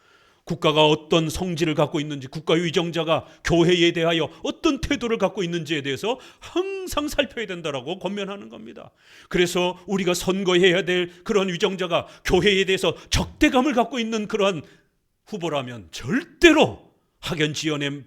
국가가 어떤 성질을 갖고 있는지, 국가 위정자가 교회에 대하여 어떤 태도를 갖고 있는지에 대해서 항상 살펴야 된다라고 권면하는 겁니다. 그래서 우리가 선거해야 될 그런 위정자가 교회에 대해서 적대감을 갖고 있는 그러한 후보라면 절대로 학연지연에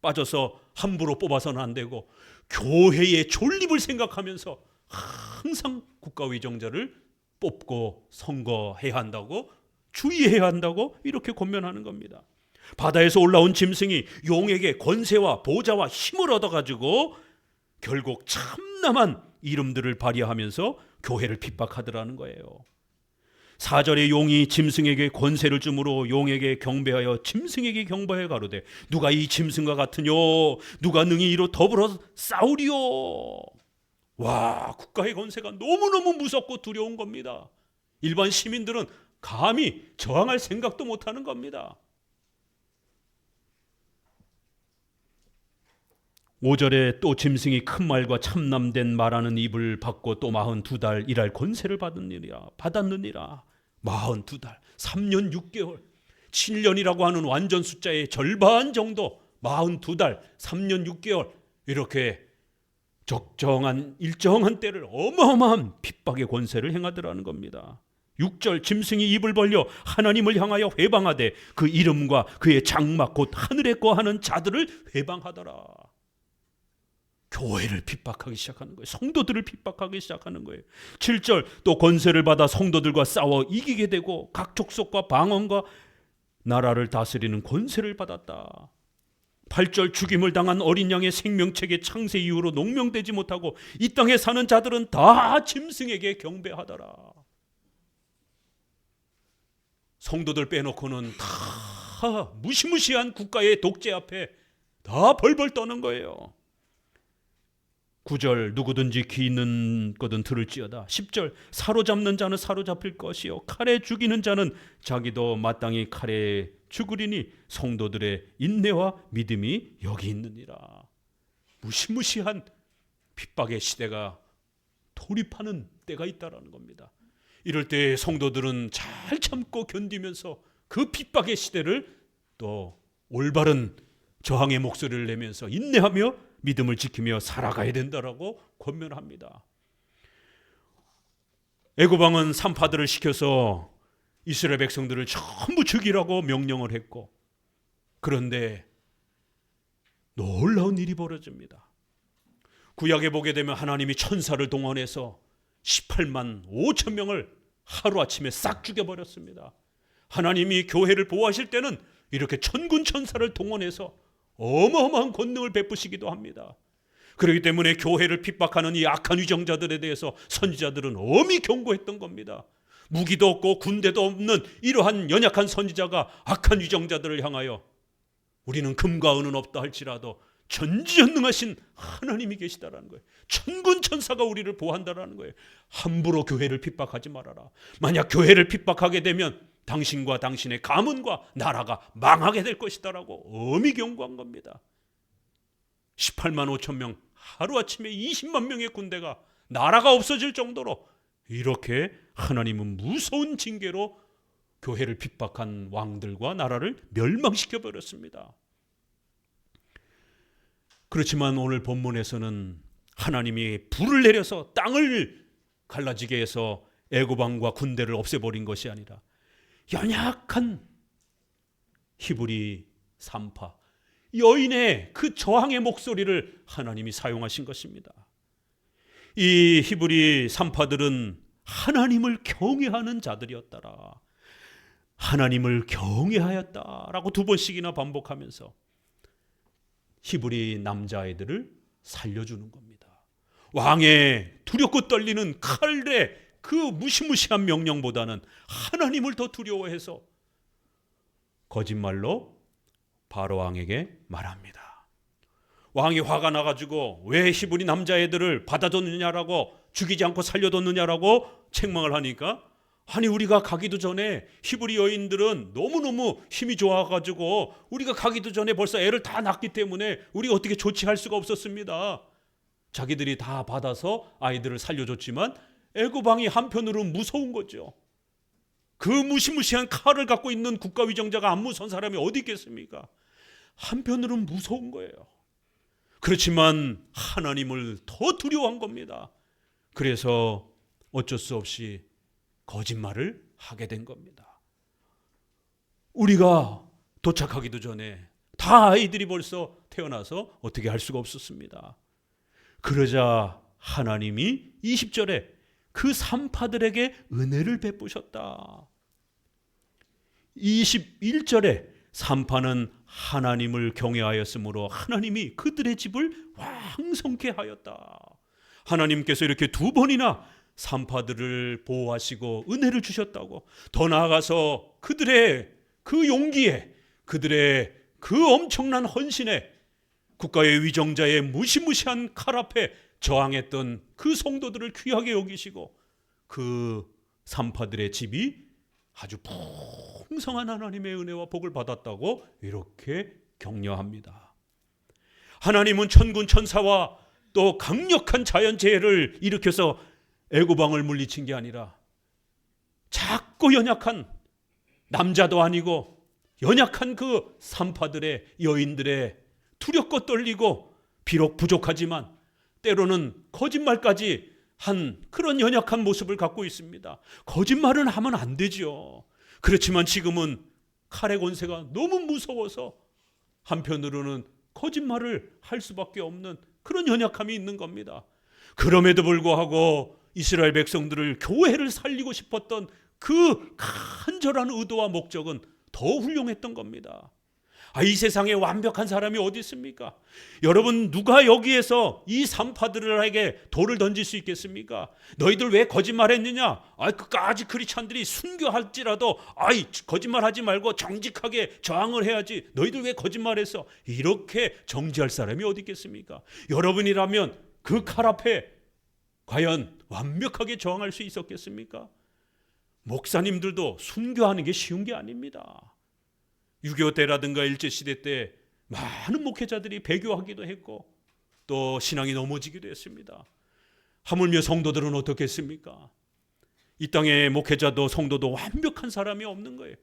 빠져서 함부로 뽑아서는 안 되고, 교회의 존립을 생각하면서 항상 국가 위정자를 뽑고 선거해야 한다고, 주의해야 한다고 이렇게 권면하는 겁니다. 바다에서 올라온 짐승이 용에게 권세와 보좌와 힘을 얻어가지고 결국 참남한 이름들을 발휘하면서 교회를 핍박하더라는 거예요. 4절에 용이 짐승에게 권세를 주므로 용에게 경배하여 짐승에게 경배해 가로되 누가 이 짐승과 같으뇨? 누가 능히 이로 더불어 싸우리요? 와, 국가의 권세가 너무너무 무섭고 두려운 겁니다. 일반 시민들은 감히 저항할 생각도 못하는 겁니다. 5절에 또 짐승이 큰 말과 참남된 말하는 입을 받고 또 42달 일할 권세를 받았느니라. 42달, 3년 6개월, 7년이라고 하는 완전 숫자의 절반 정도, 42달, 3년 6개월, 이렇게 적정한 일정한 때를 어마어마한 핍박의 권세를 행하더라는 겁니다. 6절 짐승이 입을 벌려 하나님을 향하여 회방하되 그 이름과 그의 장막 곧 하늘에 거하는 자들을 회방하더라. 교회를 핍박하기 시작하는 거예요. 성도들을 핍박하기 시작하는 거예요. 7절 또 권세를 받아 성도들과 싸워 이기게 되고 각 족속과 방언과 나라를 다스리는 권세를 받았다. 8절 죽임을 당한 어린 양의 생명책의 창세 이후로 농명되지 못하고 이 땅에 사는 자들은 다 짐승에게 경배하더라. 성도들 빼놓고는 다 무시무시한 국가의 독재 앞에 다 벌벌 떠는 거예요. 9절 누구든지 귀 있는 거든 들을지어다. 10절 사로잡는 자는 사로잡힐 것이요 칼에 죽이는 자는 자기도 마땅히 칼에 죽으리니 성도들의 인내와 믿음이 여기 있느니라. 무시무시한 핍박의 시대가 돌입하는 때가 있다라는 겁니다. 이럴 때 성도들은 잘 참고 견디면서 그 핍박의 시대를 또 올바른 저항의 목소리를 내면서 인내하며 믿음을 지키며 살아가야 된다라고 권면합니다. 애굽왕은 산파들을 시켜서 이스라엘 백성들을 전부 죽이라고 명령을 했고, 그런데 놀라운 일이 벌어집니다. 구약에 보게 되면 하나님이 천사를 동원해서 18만 5천 명을 하루아침에 싹 죽여버렸습니다. 하나님이 교회를 보호하실 때는 이렇게 천군 천사를 동원해서 어마어마한 권능을 베푸시기도 합니다. 그렇기 때문에 교회를 핍박하는 이 악한 위정자들에 대해서 선지자들은 엄히 경고했던 겁니다. 무기도 없고 군대도 없는 이러한 연약한 선지자가 악한 위정자들을 향하여 우리는 금과 은은 없다 할지라도 전지전능하신 하나님이 계시다라는 거예요. 천군 천사가 우리를 보호한다라는 거예요. 함부로 교회를 핍박하지 말아라. 만약 교회를 핍박하게 되면 당신과 당신의 가문과 나라가 망하게 될 것이다라고 엄히 경고한 겁니다. 18만 5천 명, 하루아침에 20만 명의 군대가 나라가 없어질 정도로 이렇게 하나님은 무서운 징계로 교회를 핍박한 왕들과 나라를 멸망시켜 버렸습니다. 그렇지만 오늘 본문에서는 하나님이 불을 내려서 땅을 갈라지게 해서 애굽 왕과 군대를 없애버린 것이 아니라 연약한 히브리 산파, 여인의 그 저항의 목소리를 하나님이 사용하신 것입니다. 이 히브리 산파들은 하나님을 경외하는 자들이었더라. 하나님을 경외하였다라고 2번씩이나 반복하면서 히브리 남자아이들을 살려주는 겁니다. 왕의 두렵고 떨리는 칼의 그 무시무시한 명령보다는 하나님을 더 두려워해서 거짓말로 바로 왕에게 말합니다. 왕이 화가 나가지고 왜 히브리 남자애들을 받아줬느냐라고, 죽이지 않고 살려뒀느냐라고 책망을 하니까, 아니 우리가 가기도 전에 히브리 여인들은 너무너무 힘이 좋아가지고 우리가 가기도 전에 벌써 애를 다 낳기 때문에 우리가 어떻게 조치할 수가 없었습니다. 자기들이 다 받아서 아이들을 살려줬지만 애굽 왕이 한편으로는 무서운 거죠. 그 무시무시한 칼을 갖고 있는 국가위정자가 안 무서운 사람이 어디 있겠습니까? 한편으로는 무서운 거예요. 그렇지만 하나님을 더 두려워한 겁니다. 그래서 어쩔 수 없이 거짓말을 하게 된 겁니다. 우리가 도착하기도 전에 다 아이들이 벌써 태어나서 어떻게 할 수가 없었습니다. 그러자 하나님이 20절에 그 산파들에게 은혜를 베푸셨다. 21절에 산파는 하나님을 경외하였으므로 하나님이 그들의 집을 왕성케 하였다. 하나님께서 이렇게 2번이나 산파들을 보호하시고 은혜를 주셨다고, 더 나아가서 그들의 그 용기에, 그들의 그 엄청난 헌신에 국가의 위정자의 무시무시한 칼 앞에 저항했던 그 성도들을 귀하게 여기시고 그 산파들의 집이 아주 풍성한 하나님의 은혜와 복을 받았다고 이렇게 격려합니다. 하나님은 천군 천사와 또 강력한 자연재해를 일으켜서 애굽 왕을 물리친 게 아니라 작고 연약한, 남자도 아니고 연약한 그 산파들의, 여인들의 두렵고 떨리고 비록 부족하지만 때로는 거짓말까지 한 그런 연약한 모습을 갖고 있습니다. 거짓말은 하면 안 되죠. 그렇지만 지금은 칼의 권세가 너무 무서워서 한편으로는 거짓말을 할 수밖에 없는 그런 연약함이 있는 겁니다. 그럼에도 불구하고 이스라엘 백성들을, 교회를 살리고 싶었던 그 간절한 의도와 목적은 더 훌륭했던 겁니다. 이 세상에 완벽한 사람이 어디 있습니까? 여러분, 누가 여기에서 이 산파들에게 돌을 던질 수 있겠습니까? 너희들 왜 거짓말했느냐? 그까지 크리스찬들이 순교할지라도 거짓말하지 말고 정직하게 저항을 해야지. 너희들 왜 거짓말했어? 이렇게 정지할 사람이 어디 있겠습니까? 여러분이라면 그 칼 앞에 과연 완벽하게 저항할 수 있었겠습니까? 목사님들도 순교하는 게 쉬운 게 아닙니다. 6.25 때라든가 일제시대 때 많은 목회자들이 배교하기도 했고 또 신앙이 넘어지기도 했습니다. 하물며 성도들은 어떻겠습니까? 이 땅의 목회자도 성도도 완벽한 사람이 없는 거예요.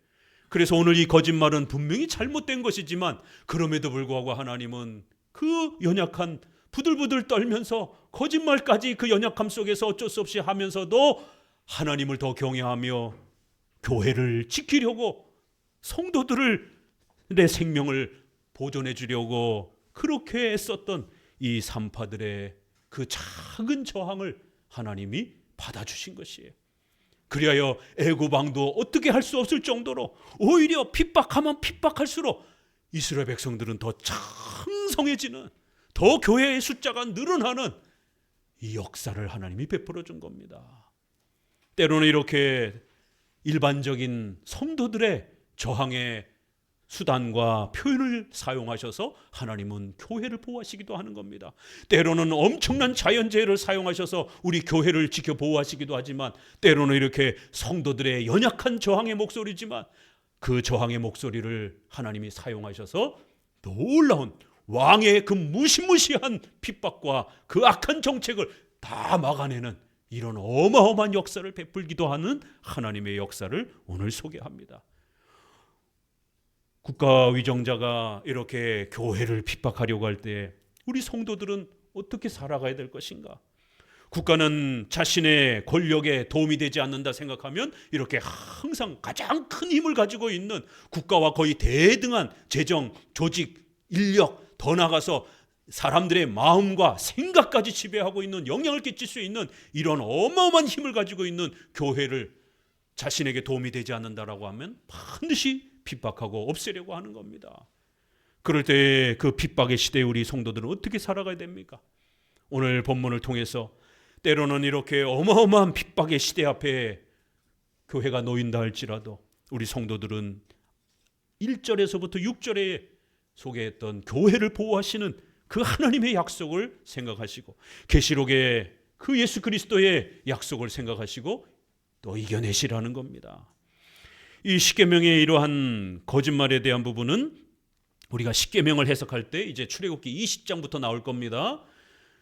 그래서 오늘 이 거짓말은 분명히 잘못된 것이지만 그럼에도 불구하고 하나님은 그 연약한, 부들부들 떨면서 거짓말까지 그 연약함 속에서 어쩔 수 없이 하면서도 하나님을 더 경외하며 교회를 지키려고, 성도들의 생명을 보존해 주려고 그렇게 애썼던 이 산파들의 그 작은 저항을 하나님이 받아주신 것이에요. 그리하여 애고방도 어떻게 할 수 없을 정도로 오히려 핍박하면 핍박할수록 이스라엘 백성들은 더 창성해지는, 더 교회의 숫자가 늘어나는 이 역사를 하나님이 베풀어 준 겁니다. 때로는 이렇게 일반적인 성도들의 저항의 수단과 표현을 사용하셔서 하나님은 교회를 보호하시기도 하는 겁니다. 때로는 엄청난 자연재해를 사용하셔서 우리 교회를 지켜 보호하시기도 하지만, 때로는 이렇게 성도들의 연약한 저항의 목소리지만 그 저항의 목소리를 하나님이 사용하셔서 놀라운 왕의 그 무시무시한 핍박과 그 악한 정책을 다 막아내는 이런 어마어마한 역사를 베풀기도 하는 하나님의 역사를 오늘 소개합니다. 국가 위정자가 이렇게 교회를 핍박하려고 할 때 우리 성도들은 어떻게 살아가야 될 것인가? 국가는 자신의 권력에 도움이 되지 않는다 생각하면 이렇게 항상 가장 큰 힘을 가지고 있는, 국가와 거의 대등한 재정, 조직, 인력, 더 나아가서 사람들의 마음과 생각까지 지배하고 있는, 영향을 끼칠 수 있는 이런 어마어마한 힘을 가지고 있는 교회를 자신에게 도움이 되지 않는다라고 하면 반드시 핍박하고 없애려고 하는 겁니다. 그럴 때 그 핍박의 시대에 우리 성도들은 어떻게 살아가야 됩니까? 오늘 본문을 통해서 때로는 이렇게 어마어마한 핍박의 시대 앞에 교회가 놓인다 할지라도 우리 성도들은 1절에서부터 6절에 소개했던 교회를 보호하시는 그 하나님의 약속을 생각하시고, 계시록의 그 예수 그리스도의 약속을 생각하시고 또 이겨내시라는 겁니다. 이 십계명의 이러한 거짓말에 대한 부분은 우리가 십계명을 해석할 때 이제 출애굽기 20장부터 나올 겁니다.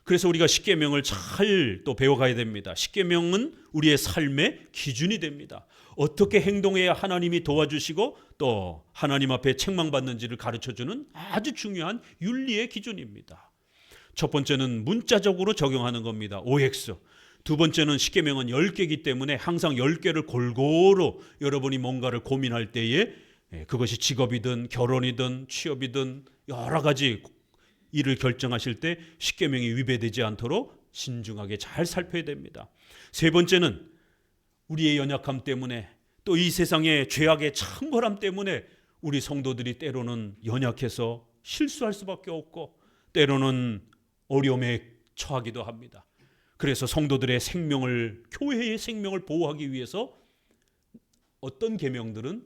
그래서 우리가 십계명을 잘 또 배워가야 됩니다. 십계명은 우리의 삶의 기준이 됩니다. 어떻게 행동해야 하나님이 도와주시고 또 하나님 앞에 책망받는지를 가르쳐주는 아주 중요한 윤리의 기준입니다. 첫 번째는 문자적으로 적용하는 겁니다. OX. 두 번째는 십계명은 10개이기 때문에 항상 10개를 골고루 여러분이 뭔가를 고민할 때에, 그것이 직업이든 결혼이든 취업이든 여러 가지 일을 결정하실 때 십계명이 위배되지 않도록 신중하게 잘 살펴야 됩니다. 세 번째는 우리의 연약함 때문에 또 이 세상의 죄악의 창궐함 때문에 우리 성도들이 때로는 연약해서 실수할 수밖에 없고 때로는 어려움에 처하기도 합니다. 그래서 성도들의 생명을, 교회의 생명을 보호하기 위해서 어떤 계명들은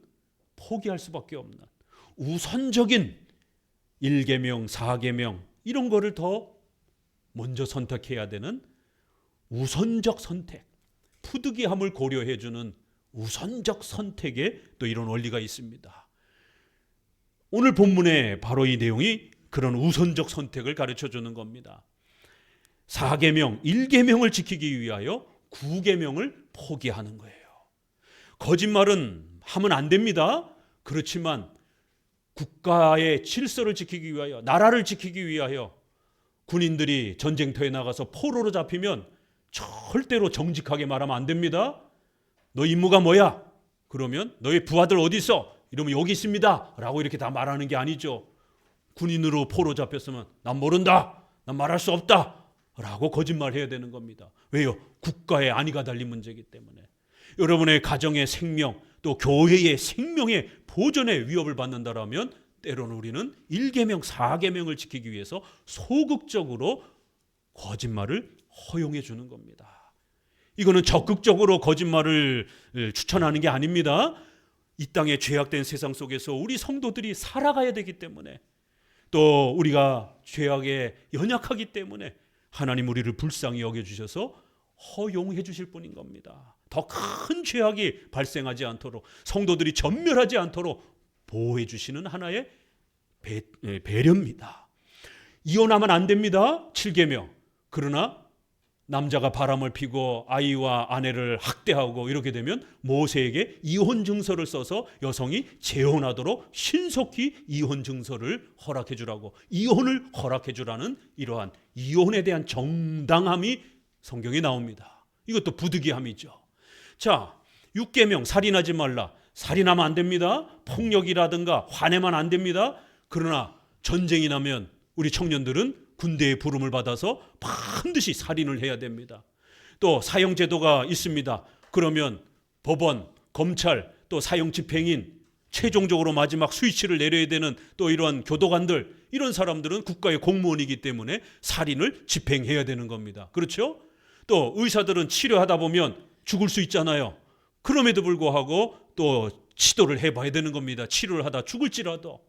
포기할 수밖에 없는 우선적인 1계명, 4계명 이런 거를 더 먼저 선택해야 되는 우선적 선택, 푸드기함을 고려해 주는 우선적 선택에 또 이런 원리가 있습니다. 오늘 본문에 바로 이 내용이 그런 우선적 선택을 가르쳐 주는 겁니다. 4계명, 1계명을 지키기 위하여 9계명을 포기하는 거예요. 거짓말은 하면 안 됩니다. 그렇지만 국가의 질서를 지키기 위하여, 나라를 지키기 위하여 군인들이 전쟁터에 나가서 포로로 잡히면 절대로 정직하게 말하면 안 됩니다. 너 임무가 뭐야? 그러면 너의 부하들 어디 있어? 이러면 여기 있습니다 라고 이렇게 다 말하는 게 아니죠. 군인으로 포로 잡혔으면 난 모른다, 난 말할 수 없다 라고 거짓말해야 되는 겁니다. 왜요? 국가의 안위가 달린 문제이기 때문에. 여러분의 가정의 생명, 또 교회의 생명의 보존에 위협을 받는다라면 때로는 우리는 1계명, 4계명을 지키기 위해서 소극적으로 거짓말을 허용해 주는 겁니다. 이거는 적극적으로 거짓말을 추천하는 게 아닙니다. 이 땅의 죄악된 세상 속에서 우리 성도들이 살아가야 되기 때문에, 또 우리가 죄악에 연약하기 때문에 하나님 우리를 불쌍히 여겨주셔서 허용해 주실 분인 겁니다. 더 큰 죄악이 발생하지 않도록, 성도들이 전멸하지 않도록 보호해 주시는 하나의 배려입니다. 이혼하면 안 됩니다. 7계명. 그러나 남자가 바람을 피고 아이와 아내를 학대하고 이렇게 되면 모세에게 이혼 증서를 써서 여성이 재혼하도록 신속히 이혼 증서를 허락해 주라고, 이혼을 허락해 주라는 이러한 이혼에 대한 정당함이 성경에 나옵니다. 이것도 부득이함이죠. 자, 6계명, 살인하지 말라. 살인하면 안 됩니다. 폭력이라든가 화내면 안 됩니다. 그러나 전쟁이 나면 우리 청년들은 군대의 부름을 받아서 반드시 살인을 해야 됩니다. 또 사형제도가 있습니다. 그러면 법원, 검찰, 또 사형 집행인, 최종적으로 마지막 스위치를 내려야 되는 또 이러한 교도관들, 이런 사람들은 국가의 공무원이기 때문에 살인을 집행해야 되는 겁니다. 그렇죠? 또 의사들은 치료하다 보면 죽을 수 있잖아요. 그럼에도 불구하고 또 시도를 해봐야 되는 겁니다. 치료를 하다 죽을지라도.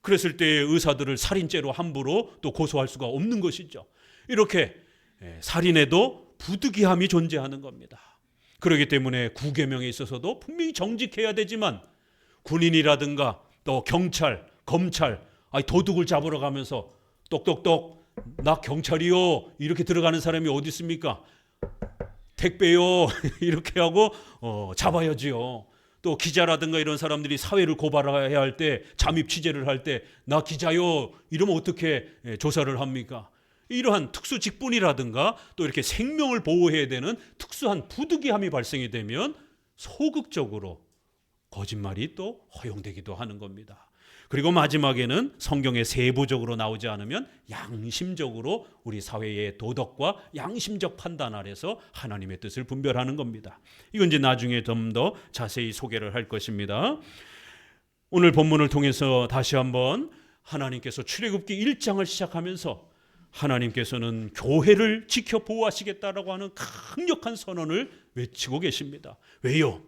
그랬을 때 의사들을 살인죄로 함부로 또 고소할 수가 없는 것이죠. 이렇게 살인에도 부득이함이 존재하는 겁니다. 그렇기 때문에 구계명에 있어서도 분명히 정직해야 되지만 군인이라든가 또 경찰, 검찰, 도둑을 잡으러 가면서 똑똑똑 나 경찰이요 이렇게 들어가는 사람이 어디 있습니까? 택배요 이렇게 하고 잡아야지요. 또 기자라든가 이런 사람들이 사회를 고발해야 할 때, 잠입 취재를 할 때 나 기자요 이러면 어떻게 조사를 합니까? 이러한 특수 직분이라든가 또 이렇게 생명을 보호해야 되는 특수한 부득이함이 발생이 되면 소극적으로 거짓말이 또 허용되기도 하는 겁니다. 그리고 마지막에는 성경에 세부적으로 나오지 않으면 양심적으로 우리 사회의 도덕과 양심적 판단 아래서 하나님의 뜻을 분별하는 겁니다. 이건 이제 나중에 좀 더 자세히 소개를 할 것입니다. 오늘 본문을 통해서 다시 한번 하나님께서 출애굽기 1장을 시작하면서 하나님께서는 교회를 지켜 보호하시겠다라고 하는 강력한 선언을 외치고 계십니다. 왜요?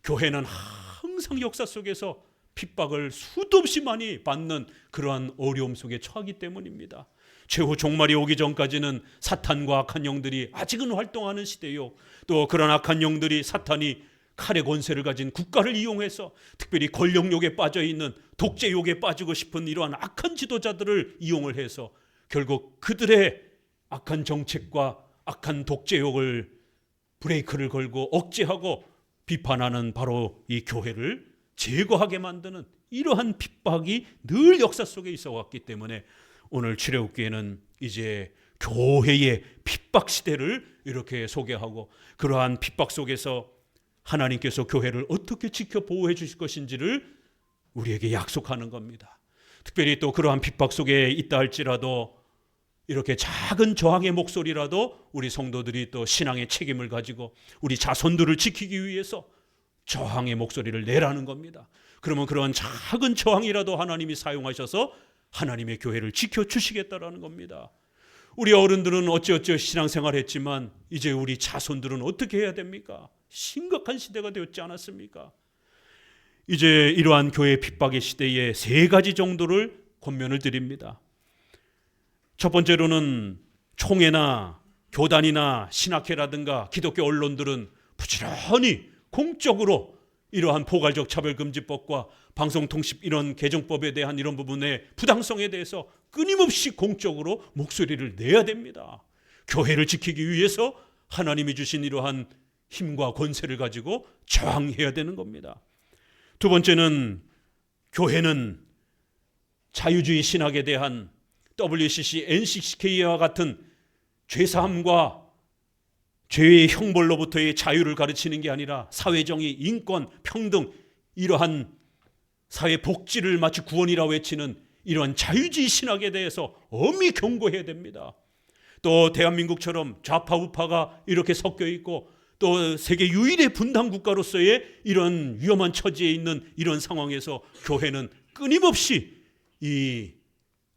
교회는 항상 역사 속에서 핍박을 수도 없이 많이 받는 그러한 어려움 속에 처하기 때문입니다. 최후 종말이 오기 전까지는 사탄과 악한 영들이 아직은 활동하는 시대요. 또 그런 악한 영들이 사탄이 칼의 권세를 가진 국가를 이용해서 특별히 권력욕에 빠져있는 독재욕에 빠지고 싶은 이러한 악한 지도자들을 이용을 해서 결국 그들의 악한 정책과 악한 독재욕을 브레이크를 걸고 억제하고 비판하는 바로 이 교회를 제거하게 만드는 이러한 핍박이 늘 역사 속에 있어 왔기 때문에 오늘 출애굽기에는 이제 교회의 핍박 시대를 이렇게 소개하고 그러한 핍박 속에서 하나님께서 교회를 어떻게 지켜 보호해 주실 것인지를 우리에게 약속하는 겁니다. 특별히 또 그러한 핍박 속에 있다 할지라도 이렇게 작은 저항의 목소리라도 우리 성도들이 또 신앙의 책임을 가지고 우리 자손들을 지키기 위해서 저항의 목소리를 내라는 겁니다. 그러면 그런 작은 저항이라도 하나님이 사용하셔서 하나님의 교회를 지켜주시겠다라는 겁니다. 우리 어른들은 어찌어찌 신앙생활 했지만 이제 우리 자손들은 어떻게 해야 됩니까? 심각한 시대가 되었지 않았습니까? 이제 이러한 교회 핍박의 시대에 3가지 정도를 권면을 드립니다. 첫 번째로는 총회나 교단이나 신학회라든가 기독교 언론들은 부지런히 공적으로 이러한 포괄적 차별금지법과 방송통신 이런 개정법에 대한 이런 부분의 부당성에 대해서 끊임없이 공적으로 목소리를 내야 됩니다. 교회를 지키기 위해서 하나님이 주신 이러한 힘과 권세를 가지고 저항해야 되는 겁니다. 두 번째는 교회는 자유주의 신학에 대한 WCC, NCCK와 같은 죄사함과 죄의 형벌로부터의 자유를 가르치는 게 아니라 사회정의, 인권, 평등 이러한 사회 복지를 마치 구원이라고 외치는 이러한 자유주의 신학에 대해서 엄히 경고해야 됩니다. 또 대한민국처럼 좌파 우파가 이렇게 섞여 있고 또 세계 유일의 분단 국가로서의 이런 위험한 처지에 있는 이런 상황에서 교회는 끊임없이 이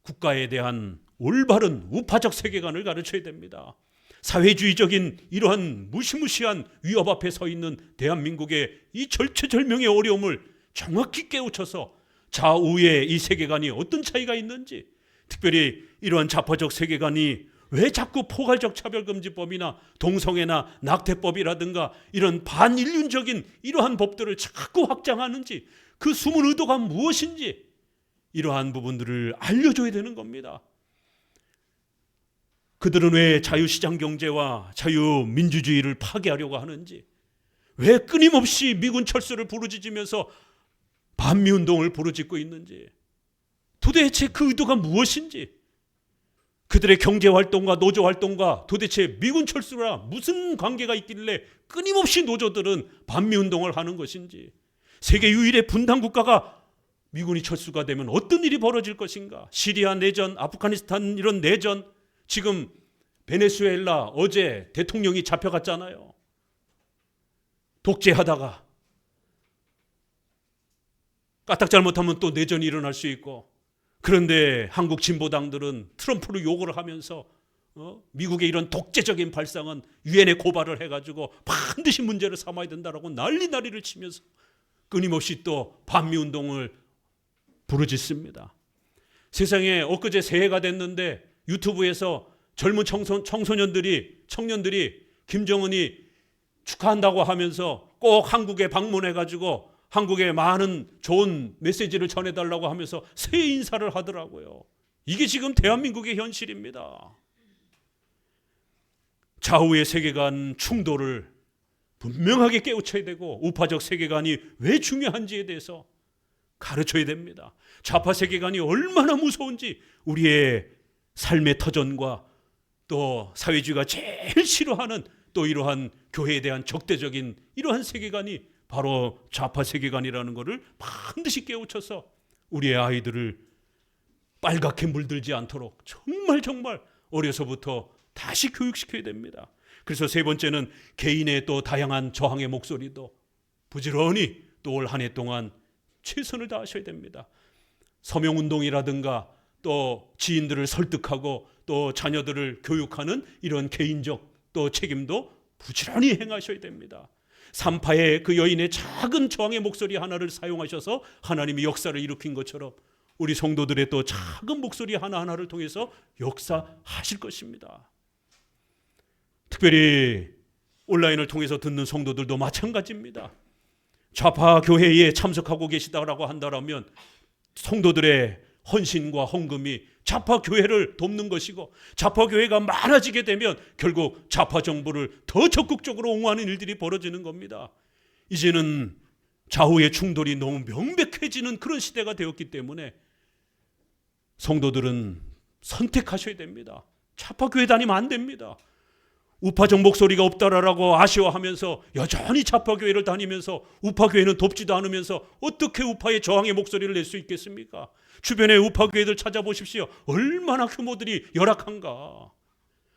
국가에 대한 올바른 우파적 세계관을 가르쳐야 됩니다. 사회주의적인 이러한 무시무시한 위협 앞에 서 있는 대한민국의 이 절체절명의 어려움을 정확히 깨우쳐서 좌우의 이 세계관이 어떤 차이가 있는지, 특별히 이러한 좌파적 세계관이 왜 자꾸 포괄적 차별금지법이나 동성애나 낙태법이라든가 이런 반인륜적인 이러한 법들을 자꾸 확장하는지, 그 숨은 의도가 무엇인지 이러한 부분들을 알려줘야 되는 겁니다. 그들은 왜 자유시장 경제와 자유민주주의를 파괴하려고 하는지, 왜 끊임없이 미군 철수를 부르짖으면서 반미운동을 부르짖고 있는지, 도대체 그 의도가 무엇인지, 그들의 경제활동과 노조활동과 도대체 미군 철수랑 무슨 관계가 있길래 끊임없이 노조들은 반미운동을 하는 것인지, 세계 유일의 분단국가가 미군이 철수가 되면 어떤 일이 벌어질 것인가, 시리아 내전, 아프가니스탄 이런 내전, 지금 베네수엘라 어제 대통령이 잡혀갔잖아요. 독재하다가 까딱 잘못하면 또 내전이 일어날 수 있고, 그런데 한국 진보당들은 트럼프를 욕을 하면서 미국의 이런 독재적인 발상은 유엔에 고발을 해가지고 반드시 문제를 삼아야 된다라고 난리를 치면서 끊임없이 또 반미운동을 부르짖습니다. 세상에 엊그제 새해가 됐는데 유튜브에서 젊은 청년들이 김정은이 축하한다고 하면서 꼭 한국에 방문해가지고 한국에 많은 좋은 메시지를 전해달라고 하면서 새해 인사를 하더라고요. 이게 지금 대한민국의 현실입니다. 좌우의 세계관 충돌을 분명하게 깨우쳐야 되고, 우파적 세계관이 왜 중요한지에 대해서 가르쳐야 됩니다. 좌파 세계관이 얼마나 무서운지 우리의 삶의 터전과 또 사회주의가 제일 싫어하는 또 이러한 교회에 대한 적대적인 이러한 세계관이 바로 좌파 세계관이라는 것을 반드시 깨우쳐서 우리의 아이들을 빨갛게 물들지 않도록 정말 어려서부터 다시 교육시켜야 됩니다. 그래서 세 번째는 개인의 또 다양한 저항의 목소리도 부지런히 또 올 한 해 동안 최선을 다하셔야 됩니다. 서명운동이라든가 또 지인들을 설득하고 또 자녀들을 교육하는 이런 개인적 또 책임도 부지런히 행하셔야 됩니다. 산파의 그 여인의 작은 저항의 목소리 하나를 사용하셔서 하나님이 역사를 일으킨 것처럼 우리 성도들의 또 작은 목소리 하나하나를 통해서 역사하실 것입니다. 특별히 온라인을 통해서 듣는 성도들도 마찬가지입니다. 좌파 교회에 참석하고 계시다라고 한다면 성도들의 헌신과 헌금이 좌파 교회를 돕는 것이고, 좌파 교회가 많아지게 되면 결국 좌파 정부를 더 적극적으로 옹호하는 일들이 벌어지는 겁니다. 이제는 좌우의 충돌이 너무 명백해지는 그런 시대가 되었기 때문에 성도들은 선택하셔야 됩니다. 좌파 교회 다니면 안 됩니다. 우파적 목소리가 없다라고 아쉬워하면서 여전히 좌파 교회를 다니면서 우파 교회는 돕지도 않으면서 어떻게 우파의 저항의 목소리를 낼 수 있겠습니까? 주변의 우파 교회들 찾아보십시오. 얼마나 규모들이 열악한가.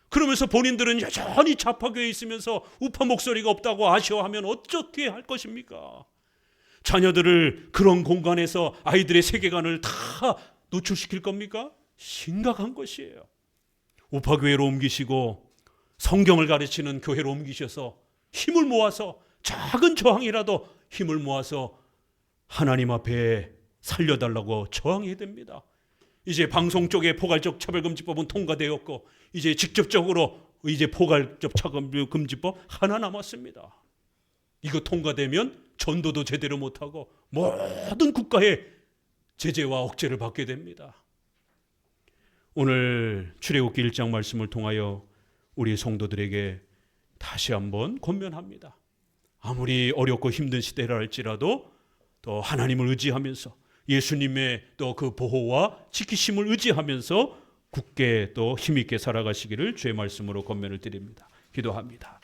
그러면서 본인들은 여전히 좌파 교회에 있으면서 우파 목소리가 없다고 아쉬워하면 어떻게 할 것입니까? 자녀들을 그런 공간에서 아이들의 세계관을 다 노출시킬 겁니까? 심각한 것이에요. 우파 교회로 옮기시고 성경을 가르치는 교회로 옮기셔서 힘을 모아서 작은 저항이라도 힘을 모아서 하나님 앞에 살려달라고 저항해야 됩니다. 이제 방송 쪽에 포괄적 차별금지법은 통과되었고 이제 직접적으로 이제 포괄적 차별금지법 하나 남았습니다. 이거 통과되면 전도도 제대로 못하고 모든 국가의 제재와 억제를 받게 됩니다. 오늘 출애굽기 1장 말씀을 통하여 우리 성도들에게 다시 한번 권면합니다. 아무리 어렵고 힘든 시대라 할지라도 또 하나님을 의지하면서 예수님의 또 그 보호와 지키심을 의지하면서 굳게 또 힘있게 살아가시기를 주의 말씀으로 권면을 드립니다. 기도합니다.